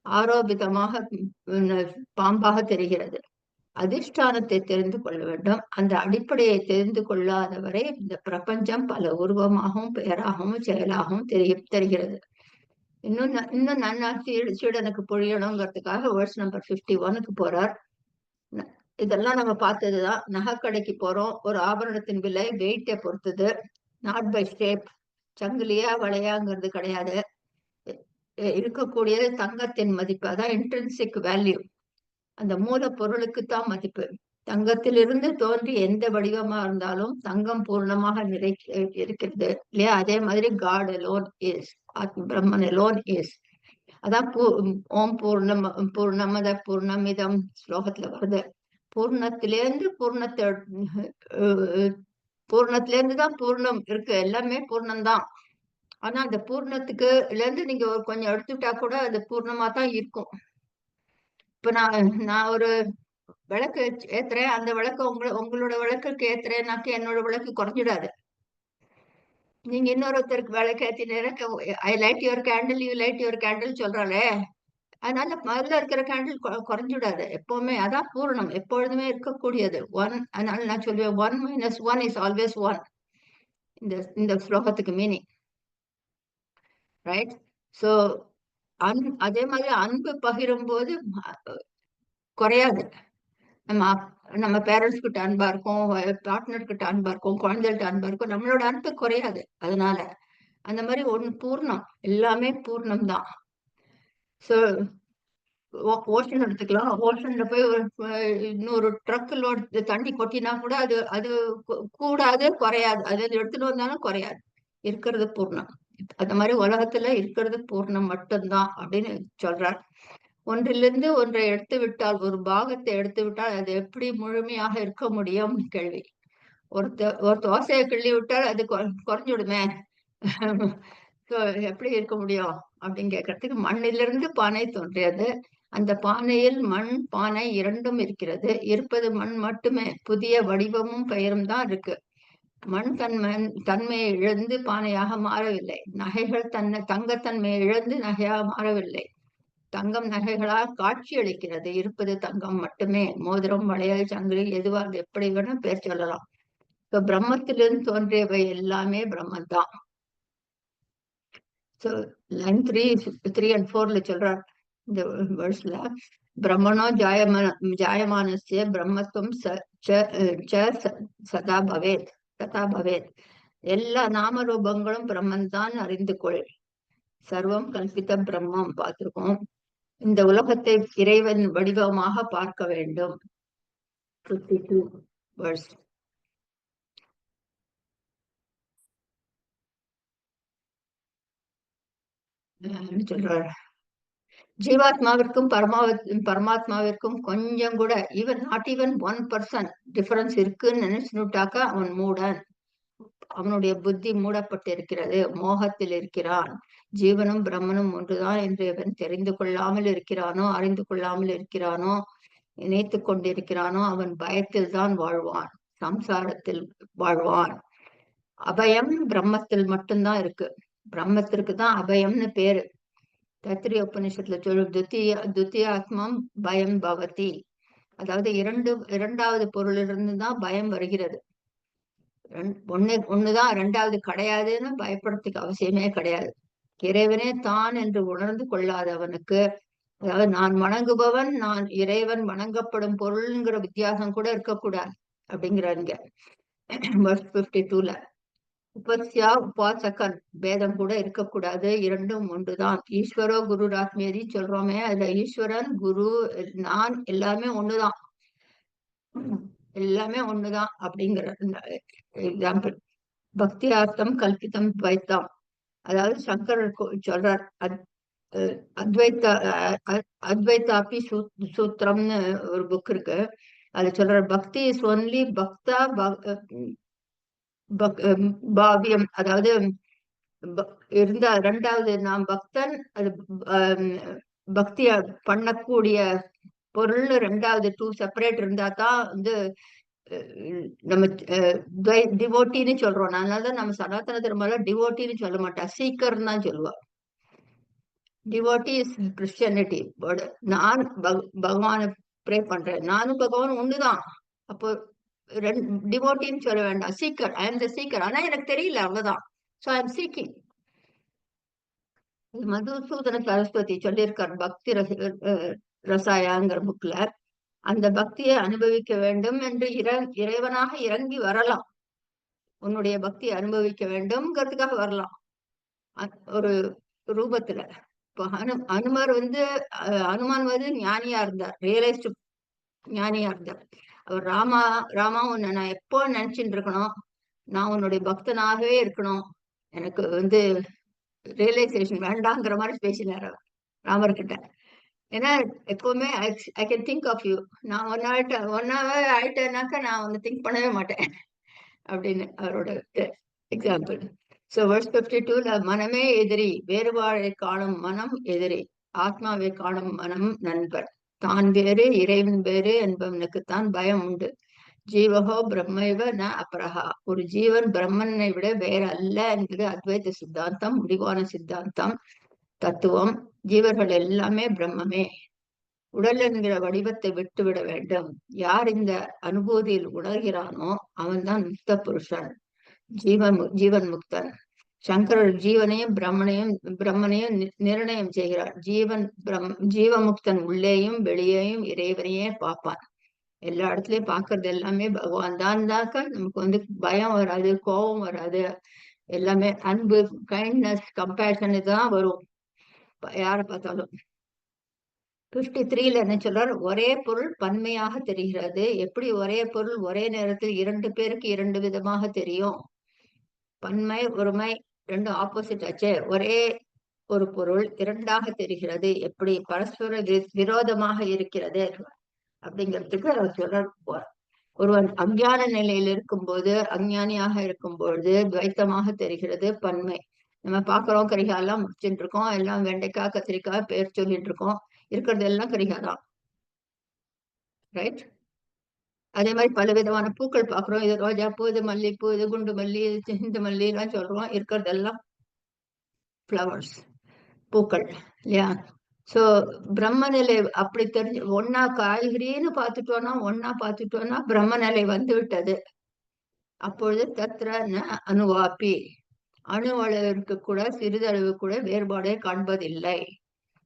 ஆரோபிதமாக பாம்பாக தெரிகிறது. அதிஷ்டானத்தை தெரிந்து கொள்ள வேண்டும். அந்த அடிப்படையை தெரிந்து கொள்ளாதவரை இந்த பிரபஞ்சம் பல உருவமாகவும் பெயராகவும் செயலாகவும் தெரிகிறது. இன்னும் நன்னா சீடனுக்கு புரியணுங்கிறதுக்காக வேர்ஸ் நம்பர் 51க்கு போறார். இதெல்லாம் நம்ம பார்த்ததுதான். நகைக்கடைக்கு போறோம், ஒரு ஆபரணத்தின் விலை வெயிட்டை பொறுத்தது, நாட் பை ஷேப். சங்கிலியா வளையாங்கிறது கிடையாது. இருக்கக்கூடியது தங்கத்தின் மதிப்பு, அதான் இன்ட்ரின்சிக் வேல்யூ. அந்த மூலப்பொருளுக்கு தான் மதிப்பு. தங்கத்திலிருந்து தோன்றி எந்த வடிவமா இருந்தாலும் தங்கம் பூர்ணமாக இருக்கிறது இல்லையா. அதே மாதிரி God alone is, Brahman alone is. அதான் ஓம் பூர்ணமத பூர்ணமிதம் ஸ்லோகத்துல வருது. பூர்ணத்திலேருந்து பூர்ணத்திலேருந்து தான் பூர்ணம் இருக்கு, எல்லாமே பூர்ணம்தான். ஆனா அந்த பூர்ணத்துக்குல நீங்க கொஞ்சம் எடுத்துட்டா கூட அது பூர்ணமா தான் இருக்கும். இப்ப நான் ஒரு விளக்கு ஏத்துறேன், அந்த விளக்கு உங்களோட விளக்குக்கு ஏத்துறேன்னாக்க என்னோட விளக்கு குறைஞ்சிடாது. நீங்க இன்னொருத்தருக்கு விளக்கு ஏத்தினேக்க I light your candle, you light your candle சொல்றாளே, அதனால முதல்ல இருக்கிற கேண்டில் குறைஞ்சிடாது எப்பவுமே. அதான் பூர்ணம், எப்பொழுதுமே இருக்கக்கூடியது ஒன். அதனால நான் சொல்லுவேன் 1 - 1 இஸ் ஆல்வேஸ் 1. இந்த ஸ்லோகத்துக்கு மீனிங் ரைட். ஸோ அதே மாதிரி அன்பு பகிரும் போது குறையாது. நம்ம பேரண்ட்ஸ் கிட்ட அன்பா இருக்கும், பார்ட்னர் கிட்ட அன்பா இருக்கும், குழந்தைகிட்ட அன்பா இருக்கும், நம்மளோட அன்பு குறையாது. அதனால அந்த மாதிரி பூர்ணம், எல்லாமே பூர்ணம் தான். ஸோ ஓஷன் எடுத்துக்கலாம். ஓஷன்ல போய் இன்னொரு ட்ரக் லோட் தண்ணி கொட்டினா கூட அது அது கூடாது, குறையாது. அது எடுத்துட்டு வந்தாலும் குறையாது. இருக்கிறது பூர்ணம். அந்த மாதிரி உலகத்துல இருக்கிறது பூர்ணம் மட்டும்தான் அப்படின்னு சொல்றார். ஒன்றிலிருந்து ஒன்றை எடுத்து விட்டால், ஒரு பாகத்தை எடுத்து விட்டால் அது எப்படி முழுமையாக இருக்க முடியும் கேள்வி. ஒரு தோசையை கிள்ளி விட்டால் அது குறைஞ்சுடுமே. எப்படி இருக்க முடியும் அப்படின்னு கேட்கறதுக்கு, மண்ணிலிருந்து பானை தோன்றியது, அந்த பானையில் மண் பானை இரண்டும் இருக்கிறது, இருப்பது மண் மட்டுமே, புதிய வடிவமும் பெயரும் தான் இருக்கு. மண் தன்மையை இழந்து பானையாக மாறவில்லை. நகைகள் தங்கத்தன்மையை இழந்து நகையாக மாறவில்லை. தங்கம் நகைகளால் காட்சி அளிக்கிறது, இருப்பது தங்கம் மட்டுமே. மோதிரம், வளையல், சங்கிலி, எதுவாக எப்படி வேணா பேர் சொல்லலாம். இப்ப பிரம்மத்திலிருந்து தோன்றியவை எல்லாமே பிரம்மன் தான். ஸோ லைன் 3 and 4 சொல்றார் இந்த வேர்ஸ்ல, பிரம்மனோ ஜாயமானஸ்ய பிரம்மத்துவம் சதா பவேத் ததா பவேத். எல்லா நாம ரூபங்களும் பிரம்மன் தான் அறிந்து கொள். சர்வம் கல்பித்த பிரம்மம் பார்த்திருக்கோம். இந்த உலகத்தை இறைவன் வடிவமாக பார்க்க வேண்டும். 52 verse. சொல்றார், ஜீவாத்மாவிற்கும் பரமாத்மாவிற்கும் கொஞ்சம் கூட நாட் ஈவன் 1% டிஃபரன்ஸ் இருக்குன்னு நினைச்சுட்டாக்கா அவன் மூடன். அவனுடைய புத்தி மூடப்பட்டு இருக்கிறது, மோகத்தில் இருக்கிறான். ஜீவனும் பிரம்மனும் ஒன்றுதான் என்று இவன் தெரிந்து கொள்ளாமல் இருக்கிறானோ, அறிந்து கொள்ளாமல் இருக்கிறானோ, நினைத்து கொண்டிருக்கிறானோ, அவன் பயத்தில் தான் வாழ்வான், சம்சாரத்தில் வாழ்வான். அபயம் பிரம்மத்தில் மட்டும்தான் இருக்கு. பிரம்மத்திற்கு தான் அபயம்னு பேரு. தைத்திரிய உபநிஷத்துல சொல்லும் துத்தியாத்மம் பயம் பவதி. அதாவது இரண்டாவது பொருளிலிருந்து தான் பயம் வருகிறது. ஒண்ணுதான், ரெண்டாவது கிடையாதுன்னு பயப்படுறதுக்கு அவசியமே கிடையாது. இறைவனே தான் என்று உணர்ந்து கொள்ளாதவனுக்கு, அதாவது நான் வணங்குபவன், நான் இறைவன் வணங்கப்படும் பொருள்ங்கிற வித்தியாசம் கூட இருக்கக்கூடாது அப்படிங்கிறாருங்க. verse 52ல உபஸ்யா உபாசகன் பேதம் கூட இருக்கக்கூடாது, இரண்டும் ஒன்றுதான். ஈஸ்வரோ குரு ராத்மேதி சொல்றோமே, அதுல ஈஸ்வரன் குரு நான் எல்லாமே ஒண்ணுதான், எல்லாமே ஒண்ணுதான் அப்படிங்கிற எக்ஸாம்பிள். பக்தியார்த்தம் கல்பிதம் துவைத்தம், அதாவது சங்கரர் சொல்றார் அத்வைத்த அத்வைதாபி சூத்திரம்னு ஒரு புக் இருக்கு. அதுல சொல்ற பக்தி இஸ் ஒன்லி பக்தா பாவியம், அதாவது இருந்தா ரெண்டாவது நாம் பக்தன், அது பக்திய பண்ணக்கூடிய பொருள் ரெண்டாவது டூ செப்பரேட் இருந்தா தான் வந்து நம்ம டிவோட்டின்னு சொல்றோம். அதனாலதான் நம்ம சனாதன தர்மல டிவோட்டின்னு சொல்ல மாட்டா, சீக்கர்னு தான் சொல்லுவா. Devotee is Christianity. நான் பகவானை ப்ரே பண்றேன், நானும் பகவான் ஒண்ணுதான். அப்போ டிவோட்டின்னு சொல்ல வேண்டாம், seeker. I am the seeker, ஆனா எனக்கு தெரியல, அவ்வளவுதான். So I am seeking. Madhusudana Saraswati சொல்லியிருக்கார் பக்தி ரசாயாங்கிற புக்ல. அந்த பக்தியை அனுபவிக்க வேண்டும் என்று இறைவனாக இறங்கி வரலாம், உன்னுடைய பக்தியை அனுபவிக்க வேண்டும்ங்கிறதுக்காக வரலாம் ஒரு ரூபத்துல. இப்போ அனுமார் வந்து அனுமான் வந்து ஞானியா இருந்தார், ரியலைஸ்டு ஞானியா இருந்தார். அவர் ராமா உன்னை நான் எப்போ நினைச்சுட்டு இருக்கணும், நான் உன்னுடைய பக்தனாகவே இருக்கணும், எனக்கு வந்து ரியலைசேஷன் வேண்டாங்கிற மாதிரி பேசினார் ராமர்கிட்ட. ஏன்னா எப்பவுமே I can think of you, நான் ஒன்னாவே ஆயிட்டேனாக்கா நான் வந்து திங்க் பண்ணவே மாட்டேன் அப்படின்னு அவரோட எக்ஸாம்பிள். ஸோ verse 52ல மனமே எதிரி, வேறுபாடை காணும் மனம் எதிரி, ஆத்மாவை காணும் மனம் நண்பன். தான் வேறு இறைவன் வேறு என்பவனுக்குத்தான் பயம் உண்டு. ஜீவகோ பிரம்மைவ ந அபரஹா, ஒரு ஜீவன் பிரம்மனை விட வேற அல்ல என்பது அத்வைத சித்தாந்தம், முடிவான சித்தாந்தம், தத்துவம். ஜீவர்கள் எல்லாமே பிரம்மமே. உடல் என்கிற வடிவத்தை விட்டுவிட வேண்டும். யார் இந்த அனுபூதியில் உணர்கிறானோ அவன்தான் முக்த புருஷன், ஜீவன் முக்தன். சங்கரர் ஜீவனையும் பிரம்மனையும் நிர்ணயம் செய்கிறார். ஜீவமுக்தன் உள்ளேயும் வெளியேயும் இறைவனையே பார்ப்பான். எல்லா இடத்துலயும் பாக்குறது எல்லாமே பகவான் தான். நமக்கு வந்து பயம் வராது, கோபம் வராது, எல்லாமே அன்பு, கைண்ட்னஸ், கம்பேஷன் இதுதான் வரும் யாரை பார்த்தாலும். 53ல என்ன சொல்றார், ஒரே பொருள் பன்மையாக தெரிகிறது. எப்படி ஒரே பொருள் ஒரே நேரத்தில் இரண்டு பேருக்கு இரண்டு விதமாக தெரியும்? பன்மை ஒருமை ரெண்டு ஆப்போசிட் ஆச்சே. ஒரே ஒரு பொருள் இரண்டாக தெரிகிறது, எப்படி பரஸ்பர விரோதமாக இருக்கிறது அப்படிங்கிறதுக்கு அவர் சொல்றார். ஒருவன் அஞ்ஞான நிலையில் இருக்கும்போது, அஞ்ஞானியாக இருக்கும்பொழுது துவைத்தமாக தெரிகிறது பன்மை. நம்ம பாக்குறோம், கரிகாலாம் முடிச்சுட்டு இருக்கோம், எல்லாம் வெண்டைக்காய் கத்திரிக்காய் பேர் சொல்லிட்டு இருக்கோம், இருக்கிறது எல்லாம் கரிகாதான், ரைட்? அதே மாதிரி பல விதமான பூக்கள் பாக்குறோம், இது ரோஜா பூ, இது மல்லிப்பூ, இது குண்டு மல்லி, இது இந்த மல்லி எல்லாம் சொல்றோம், இருக்கிறதெல்லாம் ஃப்ளவர்ஸ், பூக்கள் இல்லையா? சோ பிரம்ம நிலை அப்படி தெரிஞ்சு ஒன்னா காய்கறின்னு பார்த்துட்டோம்னா பிரம்ம நிலை வந்து விட்டது. அப்பொழுது தத்ர ந அணுவாப்பி, அணு அளவிற்கு கூட சிறிதளவு கூட வேறுபாடே காண்பதில்லை.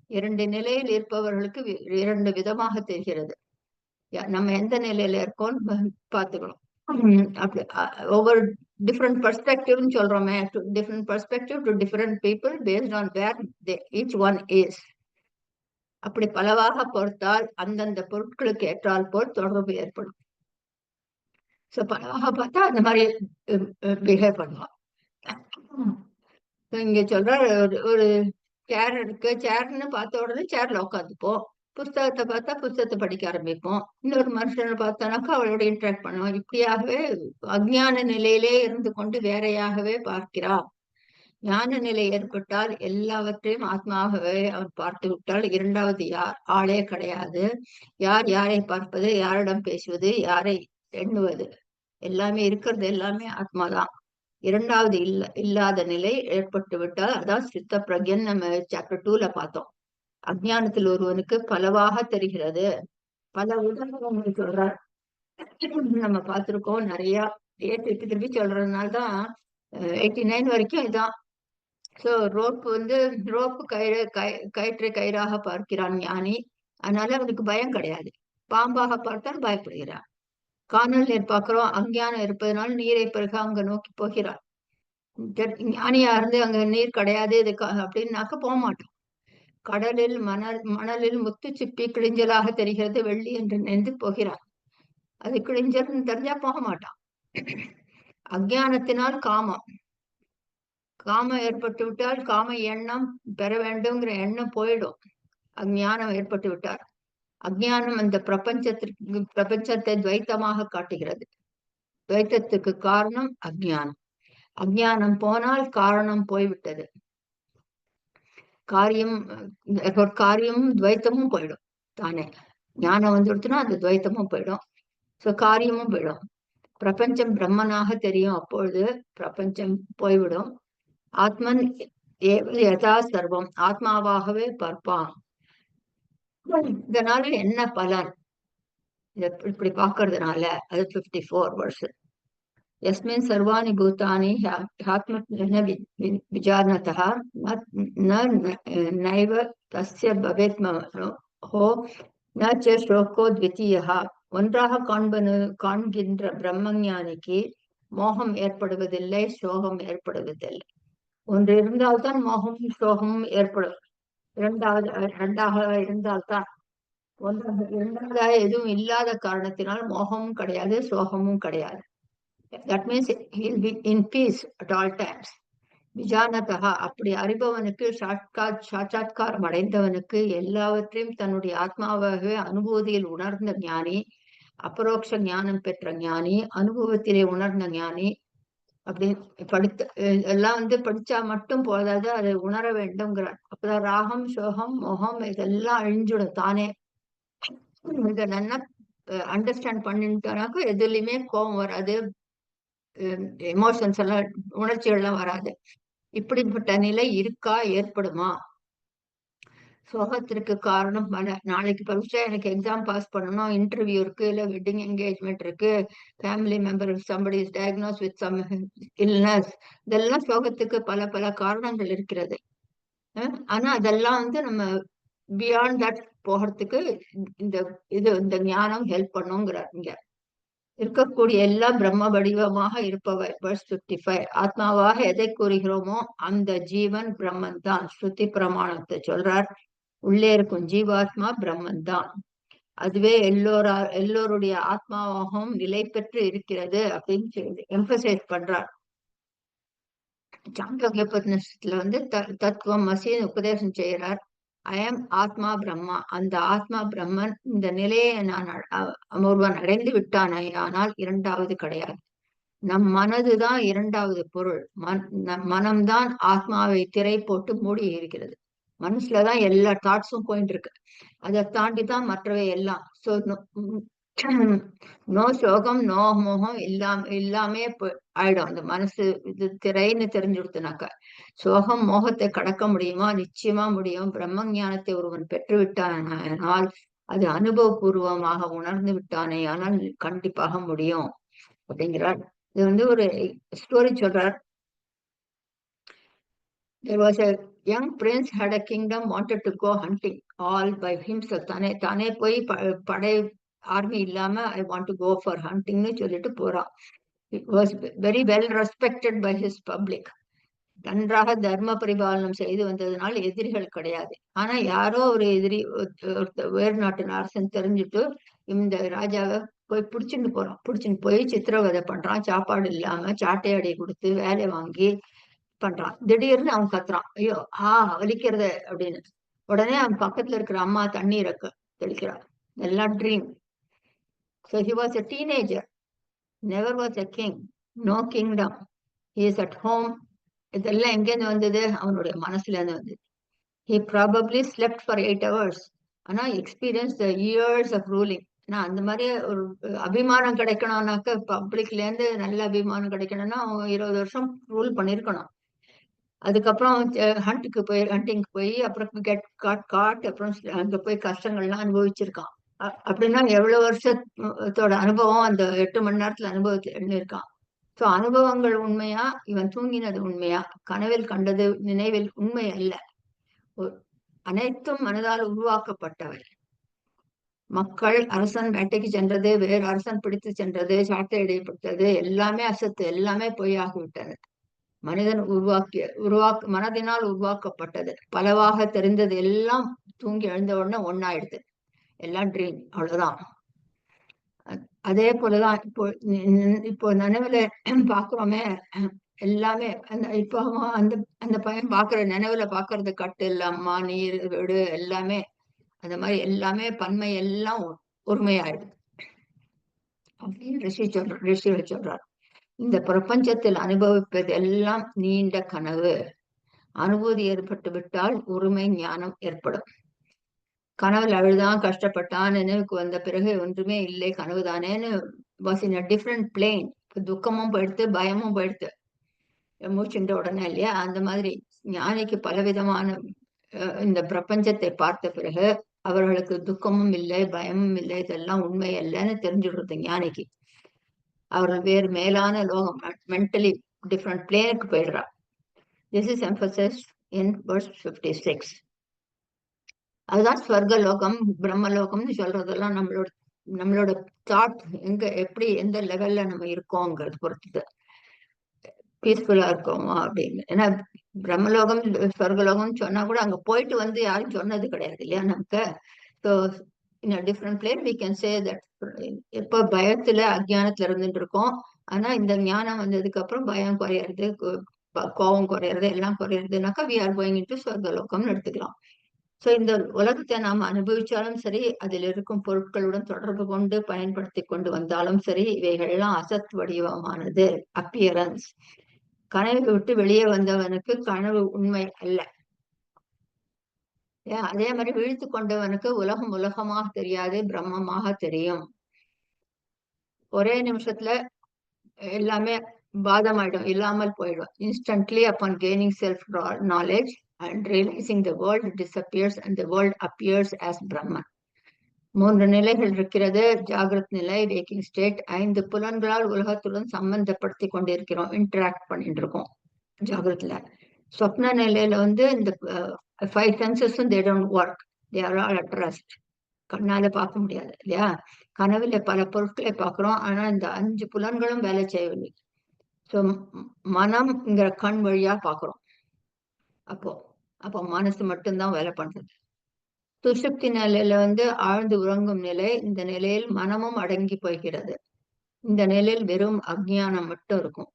இரண்டு நிலையில் இருப்பவர்களுக்கு இரண்டு விதமாக தெரிகிறது. நம்ம எந்த நிலையில இருக்கோம்னு பார்த்துக்கணும். அப்படி ஒவ்வொரு டிஃப்ரெண்ட் பர்ஸ்பெக்டிவ்னு சொல்றோமே, different perspective to different people based on where each one is. அப்படி பலவாக பொறுத்தால் அந்தந்த பொருட்களுக்கு ஏற்றால் போல் தொடர்பு ஏற்படும். சோ பலவாக பார்த்தா அந்த மாதிரி பிஹேவ் பண்ணுவான். இங்க சொல்ற ஒரு சேர் இருக்கு, சேர்னு பார்த்த உடனே சேர்ல உட்காந்துப்போம். புஸ்தகத்தை பார்த்தா புஸ்தகத்தை படிக்க ஆரம்பிப்போம். இன்னொரு மனுஷனை பார்த்தானாக்கா அவளோட இன்ட்ராக்ட் பண்ணுவோம். இப்படியாகவே அஞ்ஞான நிலையிலே இருந்து கொண்டு வேறையாகவே பார்க்கிறான். ஞான நிலை ஏற்பட்டால் எல்லாவற்றையும் ஆத்மாகவே அவன் பார்த்து விட்டால் இரண்டாவது ஆளே கிடையாது. யார் யாரை பார்ப்பது, யாரிடம் பேசுவது, யாரை எண்ணுவது, எல்லாமே இருக்கிறது எல்லாமே ஆத்மாதான். இரண்டாவது இல்லாத நிலை ஏற்பட்டு விட்டால் அதான் சித்த பிரக்யன். நம்ம சாப்டர் 2ல பார்த்தோம். அஜ்ஞானத்தில் ஒருவனுக்கு பலவாக தெரிகிறது. பல உதாரணங்கள் சொல்றார், நம்ம பார்த்திருக்கோம் நிறைய. திருப்பி திருப்பி சொல்றதுனால்தான் 89 வரைக்கும் இதான். சோ ரோப் வந்து ரோப்பு கயிற்றை கயிறாக பார்க்கிறான் ஞானி. அதனால அவனுக்கு பயம் கிடையாது. பாம்பாக பார்த்தால் பயப்படுகிறான். கானல் நீர் பார்க்கிறோம், அஞ்ஞானம் இருப்பதனால் நீரை பிறகு அங்க நோக்கி போகிறான். ஞானியா இருந்து அங்க நீர் கிடையாது இது அப்படின்னாக்க போக மாட்டான். கடலில் மணலில் முத்து சிப்பி கிழிஞ்சலாக தெரிகிறது வெள்ளி என்று நினைந்து போகிறான். அது கிழிஞ்சல்னு தெரிஞ்சா போக மாட்டான். அஞ்ஞானத்தினால் காமம் ஏற்பட்டு விட்டால் காம எண்ணம் பெற வேண்டும்ங்கிற எண்ணம் போயிடும். அஞ்ஞானம் ஏற்பட்டு விட்டார். அஞ்ஞானம் அந்த பிரபஞ்சத்தை துவைத்தமாக காட்டுகிறது. துவைத்தத்துக்கு காரணம் அஞ்ஞானம். அஞ்ஞானம் போனால் காரணம் போய்விட்டது. காரியமும் துவைத்தமும் போயிடும் தானே. ஞானம் வந்துடுச்சுன்னா அந்த துவைத்தமும் போயிடும். சோ காரியமும் போயிடும். பிரபஞ்சம் பிரம்மனாக தெரியும். அப்பொழுது பிரபஞ்சம் போய்விடும். ஆத்மன் யதா சர்வம், ஆத்மாவாகவே பார்ப்பான். இதனால என்ன பலன்? இப்படி பாக்குறதுனால அது 54 வருஷம். यस्मिन् सर्वाणि भूतानि ह्यात्मत्वेन विजानतः नैव तस्य भवेत् मनोः न च शोको द्वितीयः. ஒன்றாக காண்கின்ற பிரம்மஞானிக்கு மோகம் ஏற்படுவதில்லை, சோகம் ஏற்படுவதில்லை. ஒன்று இருந்தால்தான் மோகமும் சோகமும் ஏற்படும். இரண்டாக இருந்தால்தான். இரண்டாவதாக எதுவும் இல்லாத காரணத்தினால் மோகமும் கிடையாது, சோகமும் கிடையாது. That means he'll be in peace at all times. விஜானதா, அப்படி அறிபவனுக்கு, சாட்சாத்காரம் அடைந்தவனுக்கு, எல்லாவற்றையும் தன்னுடைய ஆத்மாவாகவே அனுபூதியில் உணர்ந்த ஞானி, அபரோக்ஷ ஞானம் பெற்ற ஞானி, அனுபவத்திலே உணர்ந்த ஞானி. அப்படி எல்லாம் படிச்சா மட்டும் போதாது, அதை உணர வேண்டும்ங்கிறார். அப்பதான் ராகம் சோகம் மோகம் இதெல்லாம் அழிஞ்சுடும் தானே. இதை நல்லா அண்டர்ஸ்டாண்ட் பண்ணிட்டானாக்க எதுலையுமே கோபம் வராது, எமோஷன்ஸ் எல்லாம், உணர்ச்சிகள் எல்லாம் வராது. இப்படிப்பட்ட நிலை இருக்கா, ஏற்படுமா? சோகத்திற்கு காரணம் நாளைக்கு பரீட்சை, எனக்கு எக்ஸாம் பாஸ் பண்ணணும், இன்டர்வியூ இருக்கு, இல்ல வெட்டிங் என்கேஜ்மெண்ட் இருக்கு, family member somebody is diagnosed with some illness, இதெல்லாம் சோகத்துக்கு பல பல காரணங்கள் இருக்கிறது. ஆனா அதெல்லாம் நம்ம பியாண்ட் தட் போகிறதுக்கு இந்த ஞானம் ஹெல்ப் பண்ணுங்கிறார். இங்க இருக்கக்கூடிய எல்லாம் பிரம்ம வடிவமாக இருப்பவர். verse 55. ஆத்மாவாக எதை கூறுகிறோமோ அந்த ஜீவன் பிரம்மன் தான். ஸ்ருதி பிரமாணத்தை சொல்றார். உள்ளே இருக்கும் ஜீவாத்மா பிரம்மன் தான். அதுவே எல்லோருடைய ஆத்மாவாகவும் நிலை பெற்று இருக்கிறது அப்படின்னு சொல்லி எம்பசைஸ் பண்றார். சாந்தோக்கியோபநிஷத்துல தத்துவம் மசின்னு உபதேசம் செய்யறார். அயம் ஆத்மா பிரம்மா, அந்த ஆத்மா பிரம்மன். இந்த நிலையை நான் ஒருவன் அடைந்து விட்டானே ஆனால் இரண்டாவது கிடையாது. நம் மனதுதான் இரண்டாவது பொருள். மனம்தான் ஆத்மாவை திரை போட்டு மூடி இருக்கிறது. மனசுலதான் எல்லா தாட்ஸும் போயிட்டு இருக்கு. அதை தாண்டிதான் மற்றவை எல்லாம். நோ சோகம் நோ மோகம் எல்லாமே ஆயிடும். அந்த மனசு இது திரைன்னு தெரிஞ்சுடுத்துனாக்க சோகம் மோகத்தை கடக்க முடியுமா? நிச்சயமா முடியும். பிரம்ம ஞானத்தை ஒருவன் பெற்று விட்டானால், அது அனுபவபூர்வமாக உணர்ந்து விட்டானே ஆனால் கண்டிப்பாக முடியும் அப்படிங்கிறார். இது ஒரு ஸ்டோரி சொல்றார். There was a young prince had a kingdom, wanted to go hunting all by himself. தானே போய் படை ஆர்மி இல்லாம I want to go for ஹண்டிங்னு சொல்லிட்டு போறான். It was very well respected by his public. நன்றாக தர்ம பரிபாலனம் செய்து வந்ததுனால எதிரிகள் கிடையாது. ஆனா யாரோ ஒரு எதிரி, வேறு நாட்டு அரசன் தெரிஞ்சுட்டு இந்த ராஜாவை போய் பிடிச்சுன்னு போய் சித்திரவதை பண்றான். சாப்பாடு இல்லாம சாட்டையடி கொடுத்து வேலை வாங்கி பண்றான். திடீர்னு அவன் கத்துறான், ஐயோ வலிக்கிறது அப்படின்னு. உடனே அவன் பக்கத்துல இருக்கிற அம்மா தண்ணீரை தெளிக்கிறான். எல்லாம் dream. So he was a teenager, never was a king, no kingdom. He is at home. இதெல்லாம் எங்கேருந்து வந்தது? அவனுடைய மனசுல இருந்து வந்தது. He probably slept for 8 hours. ஆனா experience the years of ruling. நான் அந்த மாதிரி ஒரு அபிமானம் கிடைக்கணும்னாக்க, பப்ளிக்ல இருந்து நல்ல அபிமானம் கிடைக்கணும்னா அவங்க 20 வருஷம் ரூல் பண்ணிருக்கணும். அதுக்கப்புறம் ஹண்டிங்க்கு போய் அப்புறம் கெட் காட் அப்புறம் அங்க போய் கஷ்டங்கள்லாம் அனுபவிச்சிருக்கான். அப்படின்னா எவ்வளவு வருஷத்தோட அனுபவம் அந்த 8 மணி நேரத்துல அனுபவத்துல இருக்கான். சோ அனுபவங்கள் உண்மையா, இவன் தூங்கினது உண்மையா, கனவில் கண்டது நினைவில் உண்மை அல்ல. அனைத்தும் மனதால் உருவாக்கப்பட்டவை. மக்கள், அரசன் வேட்டைக்கு சென்றது, வேறு அரசன் பிடித்து சென்றது, சாட்டை இடைப்பட்டது, எல்லாமே அசத்து, எல்லாமே பொய்யாகிவிட்டது. மனிதன் மனதினால் உருவாக்கப்பட்டது, பலவாக தெரிந்தது எல்லாம் தூங்கி எழுந்த உடனே ஒன்னாயிடுது. எல்லாம் ட்ரீம், அவ்வளவுதான். அதே போலதான் இப்போ நினைவுல பாக்குறோமே எல்லாமே. இப்போ அந்த அந்த பையன் பாக்குற நினைவுல பாக்குறது கட்டில், அம்மா, நீர், வீடு எல்லாமே அந்த மாதிரி எல்லாமே பன்மை எல்லாம் ஒருமையாயிடுது அப்படின்னு ரிஷிகள் சொல்றார். இந்த பிரபஞ்சத்தில் அனுபவிப்பது எல்லாம் நீண்ட கனவு. அனுபூதி ஏற்பட்டு விட்டால் ஒருமை ஞானம் ஏற்படும். கனவுல அழுதான், கஷ்டப்பட்டான், நினைவுக்கு வந்த பிறகு ஒன்றுமே இல்லை, கனவுதானேன்னு was in a different plane. துக்கமும் போயிடுத்து, பயமும் போயிடுத்து மூச்சுண்ட உடனே இல்லையா. அந்த மாதிரி ஞானிக்கு பலவிதமான இந்த பிரபஞ்சத்தை பார்த்த பிறகு அவர்களுக்கு துக்கமும் இல்லை, பயமும் இல்லை, இதெல்லாம் உண்மை இல்லைன்னு தெரிஞ்சுடுறது ஞானிக்கு. அவர்கள் வேறு மேலான லோகம், மென்டலி டிஃப்ரெண்ட் பிளேனுக்கு போயிடுறா. This is emphasise in verse 56. அதுதான் ஸ்வர்கலோகம், பிரம்மலோகம்னு சொல்றதெல்லாம் நம்மளோட தாட் எங்க எப்படி எந்த லெவல்ல நம்ம இருக்கோங்கிறது பொறுத்தது பீஸ்ஃபுல்லா இருக்கோமா அப்படின்னு. ஏன்னா பிரம்மலோகம் ஸ்வர்கலோகம்னு சொன்னா கூட அங்க போயிட்டு வந்து யாரும் சொன்னது கிடையாது இல்லையா நமக்கு. So in different place we can say that. எப்போ பயத்துல அஜ்ஞானத்துல இருந்துட்டு இருக்கோம், ஆனா இந்த ஞானம் வந்ததுக்கு அப்புறம் பயம் குறையிறது, கோபம் குறையிறது, எல்லாம் குறையிறதுனாக்கா வி ஆர் கோயிங் இன்டு ஸ்வர்கலோகம்னு எடுத்துக்கலாம். சோ இந்த உலகத்தை நாம் அனுபவிச்சாலும் சரி, அதில் இருக்கும் பொருட்களுடன் தொடர்பு கொண்டு பயன்படுத்தி கொண்டு வந்தாலும் சரி, இவைகள்லாம் அசத் வடிவமானது, அப்பியரன்ஸ். கனவை விட்டு வெளியே வந்தவனுக்கு கனவு உண்மை அல்ல. அதே மாதிரி விழித்து கொண்டவனுக்கு உலகம் உலகமாக தெரியாது, பிரம்மமாக தெரியும். ஒரே நிமிஷத்துல எல்லாமே பாதமாயிடும், இல்லாமல் போயிடும். Instantly upon gaining self knowledge and realizing the world disappears and the world appears as Brahman. 3 நிலைகள் இருக்கிறது. ஜாகிரத் நிலை, வேக்கிங் ஸ்டேட். 5 புலன்களால் உலகத்துடன் சம்பந்தப்படுத்தி கொண்டிருக்கிறோம், இன்டராக்ட் பண்ணிட்டு இருக்கோம் ஜாகிரத்ல. சொப்ன நிலையில இந்த 5 சென்சஸும் they don't work, they are all at rest. கண்ணால பார்க்க முடியாது இல்லையா. கனவுல பல பொருட்களை பார்க்கிறோம், ஆனா இந்த 5 புலன்களும் வேலை செய்யவில்லை. ஸோ மனம்ங்கிற கண் வழியா பார்க்கிறோம். அப்போ மனசு மட்டும்தான் வேலை பண்றது. சுஷுப்தி நிலையில ஆழ்ந்து உறங்கும் நிலை. இந்த நிலையில் மனமும் அடங்கி போகிறது. இந்த நிலையில் வெறும் அஜ்ஞானம் மட்டும் இருக்கும்.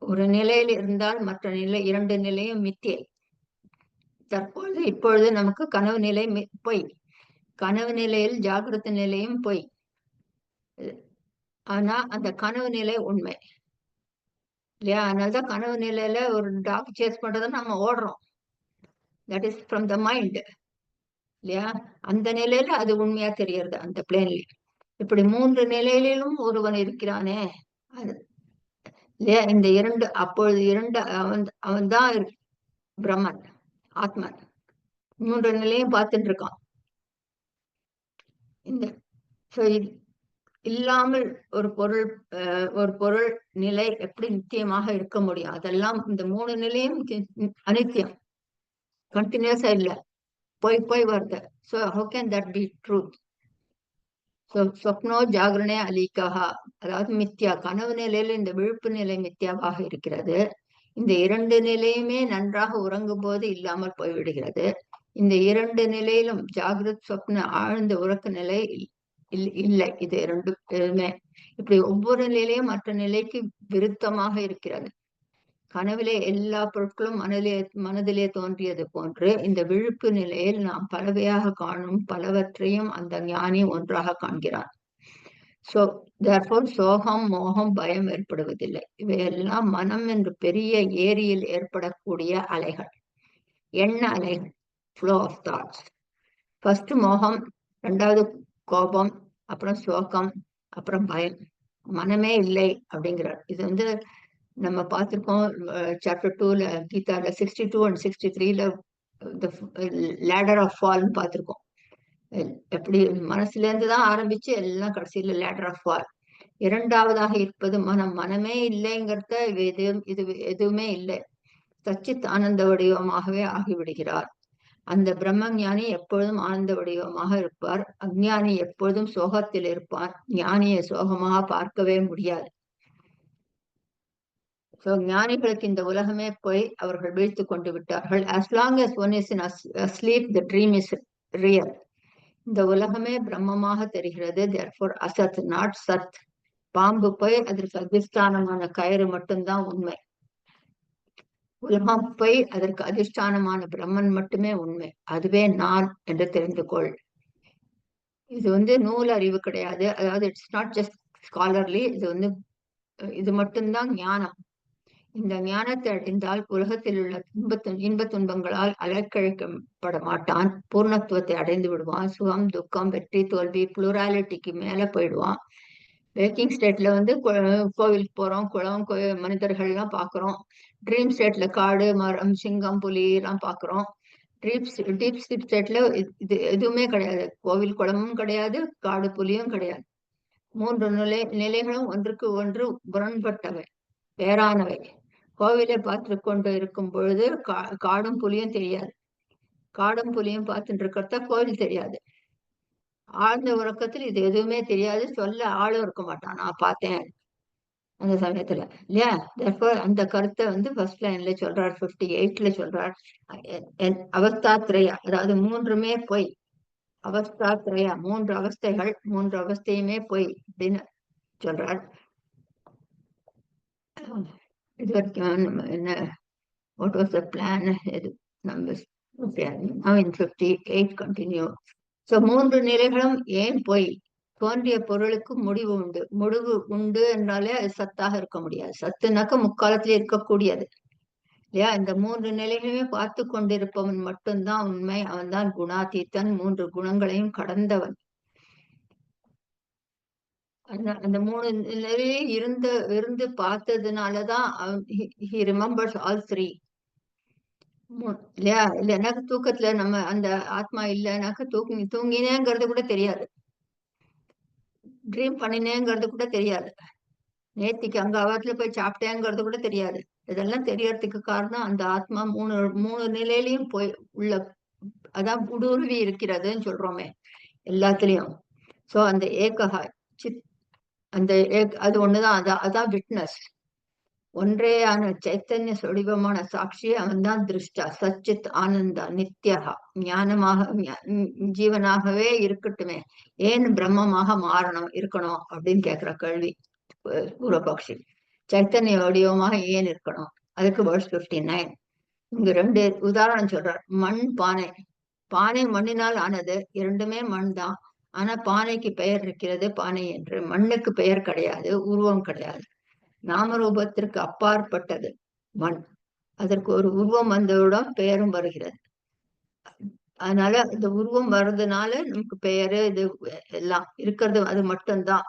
ஒரு நிலையில் இருந்தால் மற்ற நிலை, 2 நிலையும் மித்தியை. இப்பொழுது நமக்கு கனவு நிலை பொய், கனவு நிலையில் ஜாகிரத நிலையும் பொய். ஆனா அந்த கனவு நிலை உண்மை இல்லையா. அதனாலதான் கனவு நிலையில ஒரு டாக் சேஸ் பண்றதை நம்ம ஓடுறோம். That is from the mind இல்லையா. அந்த நிலையில அது உண்மையா தெரியறது அந்த பிளேன்ல. இப்படி 3 நிலையிலும் ஒருவன் இருக்கிறானே இல்லையா. இந்த 2 அப்பொழுது 2 அவன் தான் பிரம்மன், ஆத்மன். 3 நிலையும் பார்த்துட்டு இருக்கான். இந்த இல்லாமல் ஒரு பொருள் நிலை எப்படி நித்தியமாக இருக்க முடியும்? அதெல்லாம் இந்த 3 நிலையும் அனித்தியம், கண்டினியூஸா இல்ல, போய் வருது. So how can that be truth? So சொப்னோ ஜாகரணே அலிகஹா, அதாவது மித்யா. கனவு நிலையில இந்த விழிப்பு நிலை மித்யாவாக இருக்கிறது. இந்த 2 நிலையுமே நன்றாக உறங்கும் போது இல்லாமல் போய்விடுகிறது. இந்த 2 நிலையிலும் ஜாகிரத், சொப்ன, ஆழ்ந்த உறக்க நிலை இல்லை. இது 2 இப்படி ஒவ்வொரு நிலையும் மற்ற நிலைக்கு விருத்தமாக இருக்கிறது. கனவிலே எல்லா பொருட்களும் மனதிலே தோன்றியது போன்று இந்த விழிப்பு நிலையில் நாம் பலவையாக காணும் பலவற்றையும் அந்த ஞானி ஒன்றாக காண்கிறான். சோகம், மோகம், பயம் ஏற்படுவதில்லை. இவையெல்லாம் மனம் என்று பெரிய ஏரியில் ஏற்படக்கூடிய அலைகள், எண்ண அலைகள், ஃப்ளோ ஆஃப் தாட்ஸ். ஃபர்ஸ்ட் மோகம், 2வது கோபம், அப்புறம் சோகம், அப்புறம் பயம். மனமே இல்லை அப்படிங்கிறார். இது நம்ம பார்த்திருக்கோம் சாப்டர் 2ல, கீதால 62 and 63ல லேடர் ஆஃப் ஃபால்னு பார்த்திருக்கோம். எப்படி மனசுல இருந்து தான் ஆரம்பிச்சு எல்லாம் கடைசியில லேடர் ஆஃப் ஃபால். இரண்டாவதாக இருப்பது மனம். மனமே இல்லைங்கிறத இது எதுவுமே இல்லை. சச்சித் ஆனந்த வடிவமாகவே ஆகிவிடுகிறார். அந்த பிரம்ம ஞானி எப்பொழுதும் ஆனந்த வடிவமாக இருப்பார். அஞ்ஞானி எப்பொழுதும் சோகத்தில் இருப்பார். ஞானியை சோகமாக பார்க்கவே முடியாது. ஞானிகளுக்கு இந்த உலகமே போய் அவர்கள் வீழ்த்து கொண்டு விட்டார்கள். as long as one is in asleep, the dream is real. இந்த உலகமே பிரம்மமாக தெரிகிறது. therefore அசத், நாட் சத். பாம்பு போய் அதற்கு அதிஷ்டானமான கயிறு மட்டும்தான் உண்மை. உலகம் போய் அதற்கு அதிஷ்டானமான பிரம்மன் மட்டுமே உண்மை. அதுவே நான் என்று தெரிந்து கொள். இது நூல் அறிவு கிடையாது. அதாவது இட்ஸ் நாட் ஜஸ்ட் ஸ்காலர்லி. இது மட்டும்தான் ஞானம். இந்த ஞானத்தை அடைந்தால் உலகத்தில் உள்ள இன்ப துன்பங்களால் அலைக்கழிக்கப்பட மாட்டான். பூர்ணத்துவத்தை அடைந்து விடுவான். சுகம், துக்கம், வெற்றி, தோல்வி, புளூராலிட்டிக்கு மேல போயிடுவான். வேக்கிங் ஸ்டேட்ல கோவிலுக்கு போறோம், குளம், மனிதர்கள் எல்லாம் பாக்குறோம். ட்ரீம் ஸ்டேட்ல காடு, மரம், சிங்கம், புலி எல்லாம் பாக்குறோம். டீப் ஸ்லீப் ஸ்டேட்ல இது எதுவுமே கிடையாது. கோவில் குளமும் கிடையாது, காடு புலியும் கிடையாது. மூன்று நிலைகளும் ஒன்றுக்கு ஒன்று முரண்பட்டவை, வேறானவை. கோவிலை பார்த்து கொண்டு இருக்கும் பொழுது காடும் புலியும் தெரியாது. காடும் புலியும் பார்த்துட்டு இருக்கிறதா கோவில் தெரியாது. ஆழ்ந்த உறக்கத்தில் இது எதுவுமே தெரியாது. சொல்ல ஆளும் இருக்க மாட்டான். நான் பார்த்தேன் அந்த சமயத்துல, இல்லையா? அந்த கருத்தை ஃபர்ஸ்ட் லைன்ல சொல்றார், 58ல சொல்றார். அவஸ்தாத்ரயா, அதாவது மூன்றுமே பொய். அவஸ்தாத்ரயா, மூன்று அவஸ்தைகள், மூன்று அவஸ்தையுமே பொய் அப்படின்னு சொல்றார். இது வரைக்கும் நம்ம என்ன, what was the plan? Now in 58 continue. மூன்று நிலைகளும் ஏன் பொய்? தோன்றிய பொருளுக்கு முடிவு உண்டு. முடிவு உண்டு என்றாலே அது சத்தாக இருக்க முடியாது. சத்துனாக்க முக்காலத்திலே இருக்கக்கூடியது, இல்லையா? இந்த மூன்று நிலைகளுமே பார்த்து கொண்டிருப்பவன் மட்டும்தான் உண்மை. அவன்தான் குணாதீத்தன், மூன்று குணங்களையும் கடந்தவன். அந்த மூணு நிலையிலே இருந்து பார்த்ததுனாலதான் he remembers all three. இல்லையா? இல்லைன்னாக்க தூக்கத்துல நம்ம அந்த ஆத்மா இல்லைனாக்க தூங்கினேங்கிறது கூட தெரியாது. ட்ரீம் பண்ணினேங்கிறது கூட தெரியாது. நேத்திக்கு அங்க அவத்துல போய் சாப்பிட்டேங்கிறது கூட தெரியாது. இதெல்லாம் தெரியறதுக்கு காரணம் அந்த ஆத்மா மூணு நிலையிலையும் போய் உள்ள, அதான் ஊடுருவி இருக்கிறதுன்னு சொல்றோமே எல்லாத்துலயும். அந்த ஏகஹா சித், அது ஒண்ணுதான். அதான் விட்னஸ். ஒன்றேயான சைத்தன்ய சொடிவமான சாட்சி அவன்தான் திருஷ்டா. சச்சித் ஆனந்தா நித்யகா, ஞானமாக ஜீவனாகவே இருக்கட்டுமே, ஏன் பிரம்மமாக இருக்கணும் அப்படின்னு கேக்குற கேள்வி பூர்வபக்ஷி. சைத்தன்ய வடிவமாக ஏன் இருக்கணும்? அதுக்கு verse 59 இங்க 2 உதாரணம் சொல்றார். மண், பானை. பானை மண்ணினால் ஆனது, இரண்டுமே மண் தான். ஆனா பானைக்கு பெயர் இருக்கிறது பானை என்று. மண்ணுக்கு பெயர் கிடையாது, உருவம் கிடையாது. நாமரூபத்திற்கு அப்பாற்பட்டது மண். அதற்கு ஒரு உருவம் வந்தவுடன் பெயரும் வருகிறது. அதனால இந்த உருவம் வர்றதுனால நமக்கு பெயரு இது எல்லாம் இருக்கிறது அது மட்டும்தான்.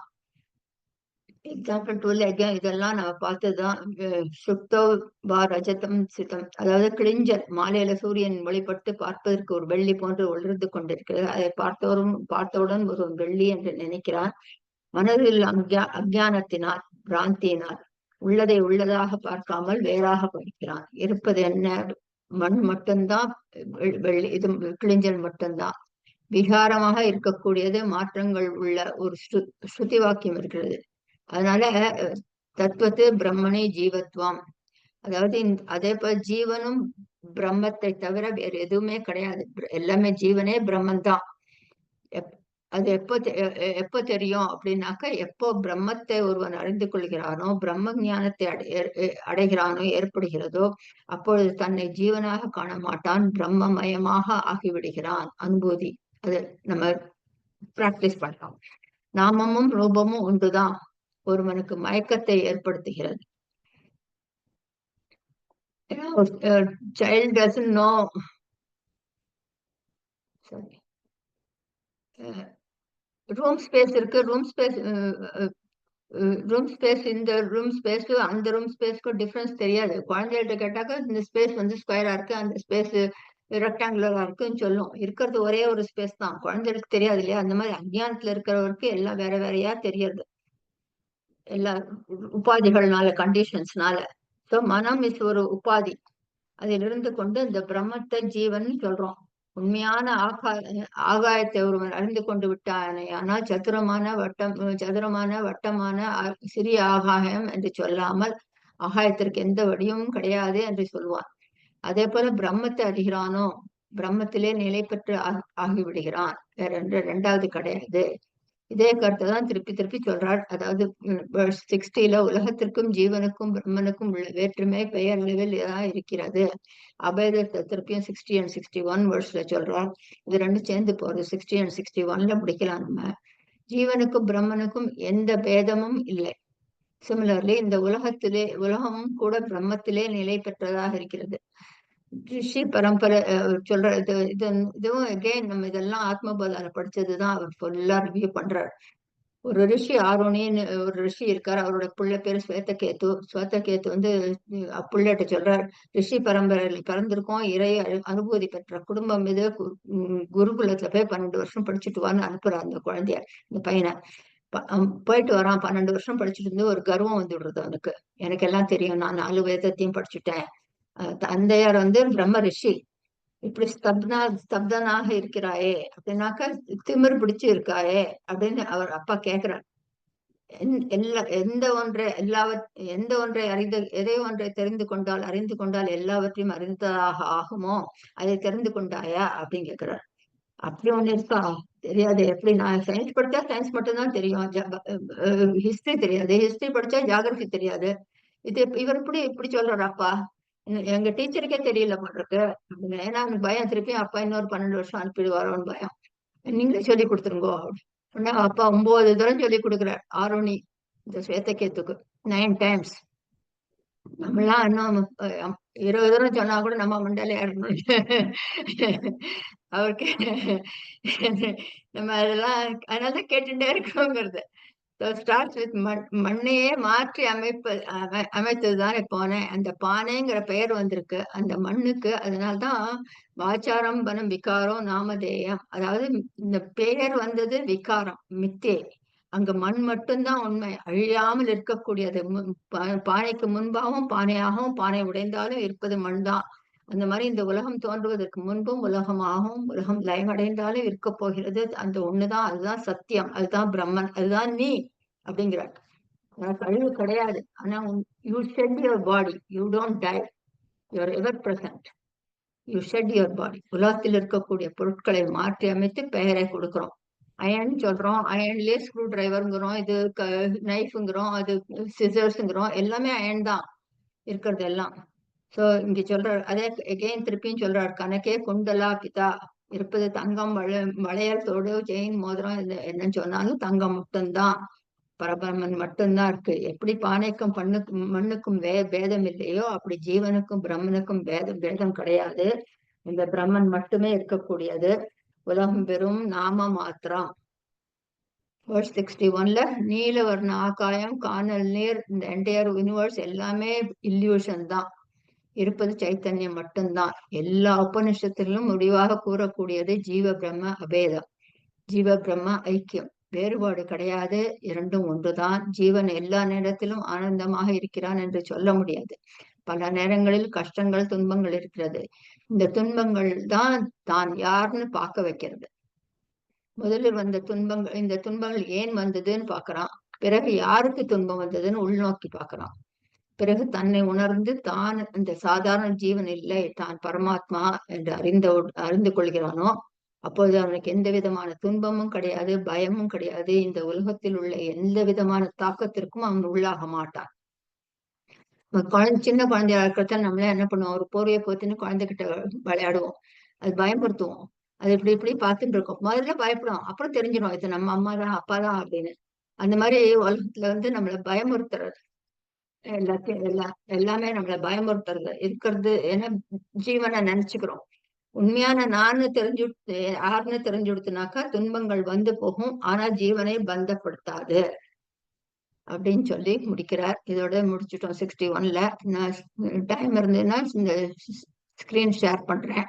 எக்ஸாம்பிள் 12 இதெல்லாம் நம்ம பார்த்ததுதான். சுத்தோ வா ரஜதம் சிதம், அதாவது கிளிஞ்சல் மாலையில சூரியன் வழிபட்டு பார்ப்பதற்கு ஒரு வெள்ளி போன்று ஒளிர்ந்து கொண்டிருக்கிறது. அதை பார்த்தவுடன் ஒரு வெள்ளி என்று நினைக்கிறான். மனதில் அஜானத்தினால், பிராந்தியினால் உள்ளதை உள்ளதாக பார்க்காமல் வேறாக படிக்கிறான். இருப்பது என்ன? மண் மட்டும்தான், வெள்ளி இது கிளிஞ்சல் மட்டும்தான். விகாரமாக இருக்கக்கூடியது மாற்றங்கள் உள்ள ஒரு ஸ்ருதி வாக்கியம் இருக்கிறது. அதனால தத்துவத்து பிரம்மனே ஜீவத்வம், அதாவது அதே போல ஜீவனும் பிரம்மத்தை தவிர வேற எதுவுமே கிடையாது. எல்லாமே ஜீவனே பிரம்மன் தான். அது எப்போ தெரியும் அப்படின்னாக்க, எப்போ பிரம்மத்தை ஒருவன் அறிந்து கொள்கிறானோ, பிரம்ம ஞானத்தை அடைகிறானோ, ஏற்படுகிறதோ, அப்பொழுது தன்னை ஜீவனாக காண மாட்டான், பிரம்மமயமாக ஆகிவிடுகிறான். அனுபூதி அது நம்ம பிராக்டிஸ் பண்ணலாம். நாமமும் ரூபமும் ஒன்றுதான், ஒருவனுக்கு மயக்கத்தை ஏற்படுத்துகிறது. child doesn't know, sorry, room space இருக்கு. ரூம் ஸ்பேஸ் இந்த ரூம் ஸ்பேஸ்க்கு அந்த ரூம் ஸ்பேஸ்க்கு டிஃபரன்ஸ் தெரியாது. குழந்தைகிட்ட கேட்டாக்க இந்த ஸ்பேஸ் ஸ்கொயரா இருக்கு, அந்த ஸ்பேஸ் ரெக்டாங்குலரா இருக்குன்னு சொல்லும். இருக்கிறது ஒரே ஒரு ஸ்பேஸ் தான். குழந்தைகளுக்கு தெரியாது இல்லையா? அந்த மாதிரி அஜ்ஞானத்துல இருக்கிறவருக்கு எல்லாம் வேற வேறையா தெரியாது. எல்லா உபாதிகள்னால, கண்டிஷன்ஸ்னால. சோ மனம் இஸ் ஒரு உபாதி. அதிலிருந்து கொண்டு இந்த பிரம்மத்தை ஜீவன் சொல்றோம். உண்மையான ஆகாயத்தை ஒருவன் அறிந்து கொண்டு விட்டானே ஆனால் சதுரமான வட்டமான சிறிய ஆகாயம் என்று சொல்லாமல் ஆகாயத்திற்கு எந்த வடிவமும் கிடையாது என்று சொல்வான். அதே போல பிரம்மத்தை அறிகிறானோ பிரம்மத்திலே நிலை பெற்று ஆகிவிடுகிறான். வேற ரெண்டாவது கிடையாது. இதே கருத்தை தான் திருப்பி திருப்பி சொல்றார். அதாவது 60ல உலகத்திற்கும் ஜீவனுக்கும் பிரம்மனுக்கும் உள்ள வேற்றுமை பெயர் அளவில் தான் இருக்கிறது. அபேதத்தை திருப்பியும் 60 and 61 வேர்ட்ஸ்ல சொல்றார். இது ரெண்டும் சேர்ந்து போறது. 60 and 61ல முடிக்கலாம். நம்ம ஜீவனுக்கும் பிரம்மனுக்கும் எந்த பேதமும் இல்லை. சிமிலர்லி இந்த உலகமும் கூட பிரம்மத்திலே நிலை பெற்றதாக இருக்கிறது. ரிஷி பரம்பரை சொல்ற இதுவும் அகெயின் நம்ம இதெல்லாம் ஆத்மபோதான படிச்சதுதான். அவர் ஃபுல்லா ரிவ்யூ பண்றார். ஒரு ரிஷி ஆரோனின்னு ஒரு ரிஷி இருக்காரு. அவரோட பிள்ளை பேரு ஸ்வேதகேத்து வந்து பிள்ளைகிட்ட சொல்றார், ரிஷி பரம்பரையில பிறந்திருக்கோம், இறை அனுபூதி பெற்ற குடும்பம் இது, குருகுலத்துல போய் 12 வருஷம் படிச்சுட்டு வான்னு அனுப்புறாரு அந்த குழந்தைய, இந்த பையனை. போயிட்டு வரான். 12 வருஷம் படிச்சுட்டு இருந்து ஒரு கர்வம் வந்து விடுறது அவனுக்கு. எனக்கு எல்லாம் தெரியும், நான் 4 வேதத்தையும் படிச்சுட்டேன். தந்தையார் வந்து பிரம்ம ரிஷி, இப்படி ஸ்தப்தனாக இருக்கிறாயே அப்படின்னாக்கா திமிர் பிடிச்சு இருக்காயே அப்படின்னு அவர் அப்பா கேக்குறார். எந்த ஒன்றை எதை ஒன்றை அறிந்து கொண்டால் எல்லாவற்றையும் அறிந்ததாக ஆகுமோ அதை தெரிந்து கொண்டாயா அப்படின்னு கேக்குறார். அப்படி ஒண்ணு இருக்கா? தெரியாது. எப்படி? நான் சயின்ஸ் படிச்சா சயின்ஸ் மட்டும்தான் தெரியும், ஹிஸ்டரி தெரியாது. ஹிஸ்டரி படிச்சா ஜியாகிரபி தெரியாது. இவர் இப்படி சொல்றாரு அப்பா. எங்க டீச்சருக்கே தெரியல போட்டிருக்கு அப்படின்னு. ஏன்னா எனக்கு பயம், திருப்பி அப்பா இன்னொரு 12 வருஷம் அனுப்பிடுவாரோன்னு பயம். நீங்களே சொல்லி கொடுத்துருங்கோ அப்படின்னு அப்பா 9 தரம் சொல்லி கொடுக்குறார் ஆரோனி இந்த ஸ்வேதகேத்துக்கு 9 times. நம்மளாம் இன்னும் 20 தரம் சொன்னா கூட நம்ம மண்டல ஏறணும். அவருக்கு நம்ம அதெல்லாம் அதனாலதான் கேட்டுட்டே இருக்கோங்கிறது. ஸ்டார்ட்ஸ் வித் மண்ணையே மாற்றி அமைத்ததுதானே பானை. அந்த பானைங்கிற பெயர் வந்திருக்கு அந்த மண்ணுக்கு. அதனால்தான் வாச்சாரம் பனம் விகாரம் நாமதேயம். அதாவது இந்த பெயர் வந்தது விகாரம், மித்தே. அங்க மண் மட்டும்தான் உண்மை, அழியாமல் இருக்கக்கூடியது. பானைக்கு முன்பாகவும் பானையாகவும் பானை உடைந்தாலும் இருப்பது மண் தான். அந்த மாதிரி இந்த உலகம் தோன்றுவதற்கு முன்பும் உலகமாகவும் உலகம் லயமடைந்தாலும் இருக்க போகிறது அந்த ஒண்ணுதான். அதுதான் சத்தியம், அதுதான் பிரம்மன், அதுதான் நீ அப்படிங்கிறார். உனக்கு அழிவு கிடையாது. ஆனா you shed your body, you don't die, you're ever present. You shed your body. உலகத்தில் இருக்கக்கூடிய பொருட்களை மாற்றி அமைத்து பெயரை கொடுக்கிறோம். அயன் சொல்றோம், அயன்லயே ஸ்க்ரூ டிரைவருங்கிறோம், இது நைஃபுங்கிறோம், அது சிசர்ஸுங்கிறோம், எல்லாமே அயன் தான் இருக்கிறது எல்லாம். சோ இங்க சொல்றார். அதே எகெயின் திருப்பியும் சொல்றார், கணக்கே குண்டலா பிதா. இருப்பது தங்கம், வளையல், தோடு, செயின், மோதிரம், என்னன்னு சொன்னாலும் தங்கம் மட்டும்தான், பரபிரமன் மட்டும்தான் இருக்கு. எப்படி பானைக்கும் மண்ணுக்கும் பேதம் இல்லையோ அப்படி ஜீவனுக்கும் பிரம்மனுக்கும் பேதம் கிடையாது. இந்த பிரம்மன் மட்டுமே இருக்கக்கூடியது. உலகம் வெறும் நாம மாத்திரம். வேர்ஸ் 61ல நீல வர்ண ஆகாயம், காணல் நீர், இந்த என்டையர் யூனிவர்ஸ் எல்லாமே இல்யூஷன் தான். இருப்பது சைத்தன்யம் மட்டும்தான். எல்லா உபனிஷத்திலும் முடிவாக கூறக்கூடியது ஜீவ பிரம்ம அபேதம், ஜீவ பிரம்ம ஐக்கியம். வேறுபாடு கிடையாது, இரண்டும் ஒன்றுதான். ஜீவன் எல்லா நேரத்திலும் ஆனந்தமாக இருக்கிறான் என்று சொல்ல முடியாது. பல நேரங்களில் கஷ்டங்கள், துன்பங்கள் இருக்கிறது. இந்த துன்பங்கள் தான் தான் யாருன்னு பார்க்க வைக்கிறது. முதலில் வந்த துன்பங்கள், இந்த துன்பங்கள் ஏன் வந்ததுன்னு பார்க்கறான். பிறகு யாருக்கு துன்பம் வந்ததுன்னு உள்நோக்கி பார்க்கறான். பிறகு தன்னை உணர்ந்து தான் இந்த சாதாரண ஜீவன் இல்லை, தான் பரமாத்மா என்று அறிந்து கொள்கிறானோ அப்போது அவனுக்கு எந்த விதமான துன்பமும் கிடையாது, பயமும் கிடையாது. இந்த உலகத்தில் உள்ள எந்த விதமான தாக்கத்திற்கும் அவன் உள்ளாக மாட்டான். சின்ன குழந்தையா இருக்கிறத நம்மளே என்ன பண்ணுவோம், ஒரு போர்வையை போத்தின்னு குழந்தைகிட்ட விளையாடுவோம், அது பயமுறுத்துவோம். அது இப்படி பார்த்துட்டு இருக்கோம். முதல்ல பயப்படும், அப்புறம் தெரிஞ்சிடும் இது நம்ம அம்மா தான் அப்பா தான் அப்படின்னு. அந்த மாதிரி உலகத்துல வந்து நம்மள பயமுறுத்துறது, எல்லாமே நம்மள பயமுறுத்துறது இருக்கிறது. ஏன்னா ஜீவனை நினைச்சுக்கிறோம். உண்மையான நான்னு யாருன்னு தெரிஞ்சுடுத்துனாக்கா துன்பங்கள் வந்து போகும், ஆனா ஜீவனை பந்தப்படுத்தாது அப்படின்னு சொல்லி முடிக்கிறார். இதோட முடிச்சுட்டோம் 61ல. நான் டைம் இருந்ததுன்னா இந்த ஸ்கிரீன் ஷேர் பண்றேன்.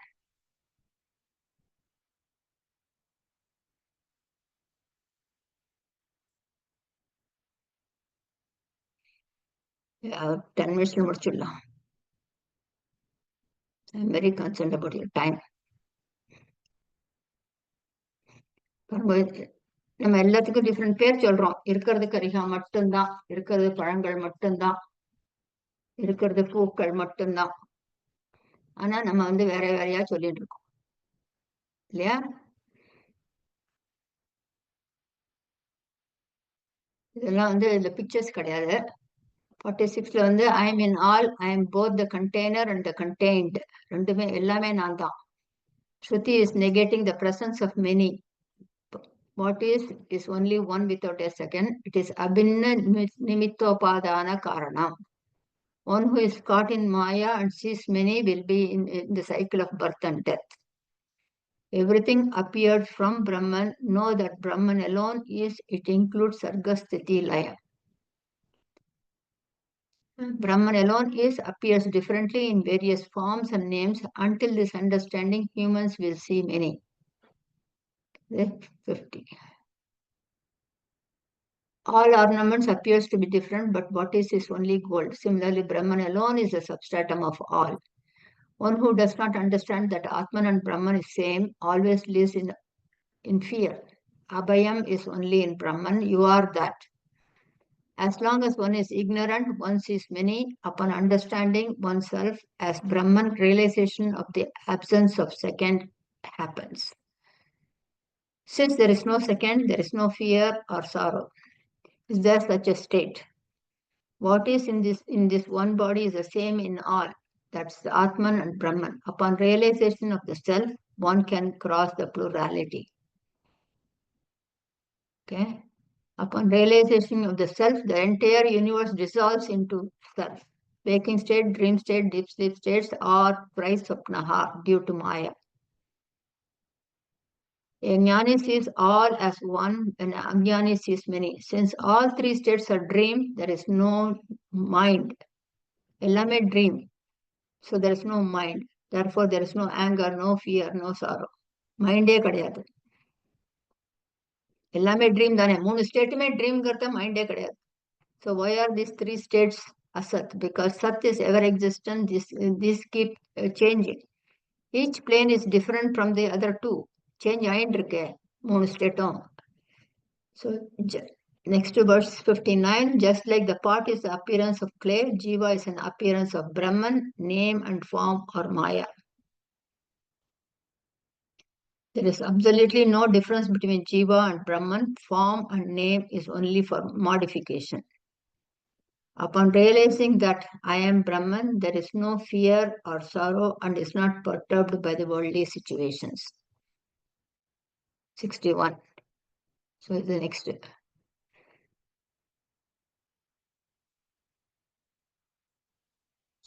10 minutes முடிச்சிடலாம். I'm very concerned about your time. நம்ம எல்லாத்துக்கும் டிஃப்ரெண்ட் பேர் சொல்றோம். இருக்கிறது கரிகா மட்டும்தான், இருக்கிறது பழங்கள் மட்டும்தான், இருக்கிறது பூக்கள் மட்டும்தான். ஆனா நம்ம வேற வேறையா சொல்லிட்டு இருக்கோம் இல்லையா? இதெல்லாம் இந்த பிக்சர்ஸ் கிடையாது. 46ல I am in all, I am both the container and the contained. ரெண்டுமே எல்லாமே நான் தான். Shruti is negating the presence of many. What is only one without a second. It is abhinna nimittopadana karanam. One who is caught in Maya and sees many will be in the cycle of birth and death. Everything appeared from Brahman. Know that Brahman alone is, it includes Sarga Sthiti Laya. Brahman alone is, appears differently in various forms and names. Until this understanding, humans will see many. 50. All ornaments appears to be different, but what is only gold. Similarly, Brahman alone is the substratum of all. One who does not understand that Atman and Brahman is same always lives in fear. Abhayam is only in Brahman. You are that. As long as one is ignorant, one sees many. Upon understanding oneself as Brahman, realization of the absence of second happens. Since there is no second, there is no fear or sorrow. Is there such a state? What is in this one body is the same in all. That's the Atman and Brahman. Upon realization of the self, one can cross the plurality. Okay? Upon realization of the self, the entire universe dissolves into self. Waking state, dream state, deep sleep states are Praisapnaha due to Maya. A jnani sees all as one and ajnani sees many. Since all three states are dream, there is no mind. Ellame dream. So there is no mind. Therefore, there is no anger, no fear, no sorrow. Mindé கிடையாது. எல்லாமே dream தானே. 3 ஸ்டேட்டுமே ட்ரீம்ங்கிறத மைண்டே கிடையாது. So why are these 3 states asat? Because sat is ever existent. This keep changing. Each plane is different from the other two. Change ஆயிட்டு இருக்கே 3 ஸ்டேட்டும். So next to verse 59, just like the pot is the appearance of clay, Jiva is an appearance of Brahman, name and form or Maya. There is absolutely no difference between Jiva and Brahman. Form and name is only for modification. Upon realizing that I am Brahman, there is no fear or sorrow and is not perturbed by the worldly situations. 61. So the next.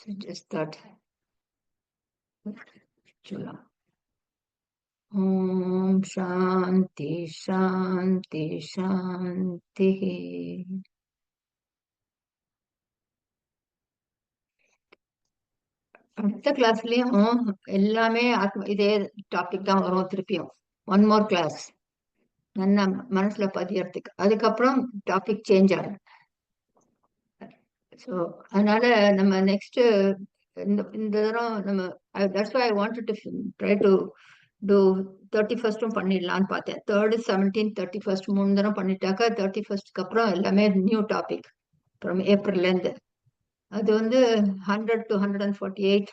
So just that. Om Shanti Shanti Shanti. அடுத்த கிளாஸ்லயும் எல்லாமே இதே topic தான் வரும். திருப்பியும் 1 more class நல்லா மனசுல பதியறதுக்கு. அதுக்கப்புறம் topic change ஆகும். ஸோ அதனால நம்ம நெக்ஸ்ட் இந்த தரம் நம்ம that's why I wanted to try to do 31st பண்ணிடலான்னு பார்த்தேன். 3rd 17th 31st 3 தரம் பண்ணிட்டாக்கா 31st அப்புறம் எல்லாமே நியூ டாபிக் ஃப்ரம் ஏப்ரல்லேருந்து. அது 100 to 148.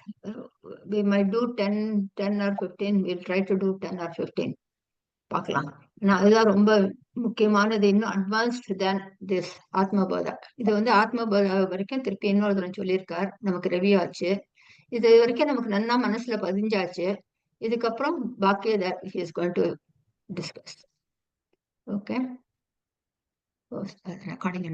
We might do 10 or 15. We'll try to do 10 or 15. பார்க்கலாம். ஏன்னா அதுதான் ரொம்ப முக்கியமானது. இன்னும் அட்வான்ஸ்டு தேன் திஸ் ஆத்மபோதா. இது ஆத்மபோதா வரைக்கும் திருப்பி இன்னொரு தரம் சொல்லியிருக்கார். நமக்கு ரெவியூ ஆச்சு. இது வரைக்கும் நமக்கு நல்லா மனசுல பதிஞ்சாச்சு. இதுக்கப்புறம் பாக்கி he is going to discuss. Okay. Recording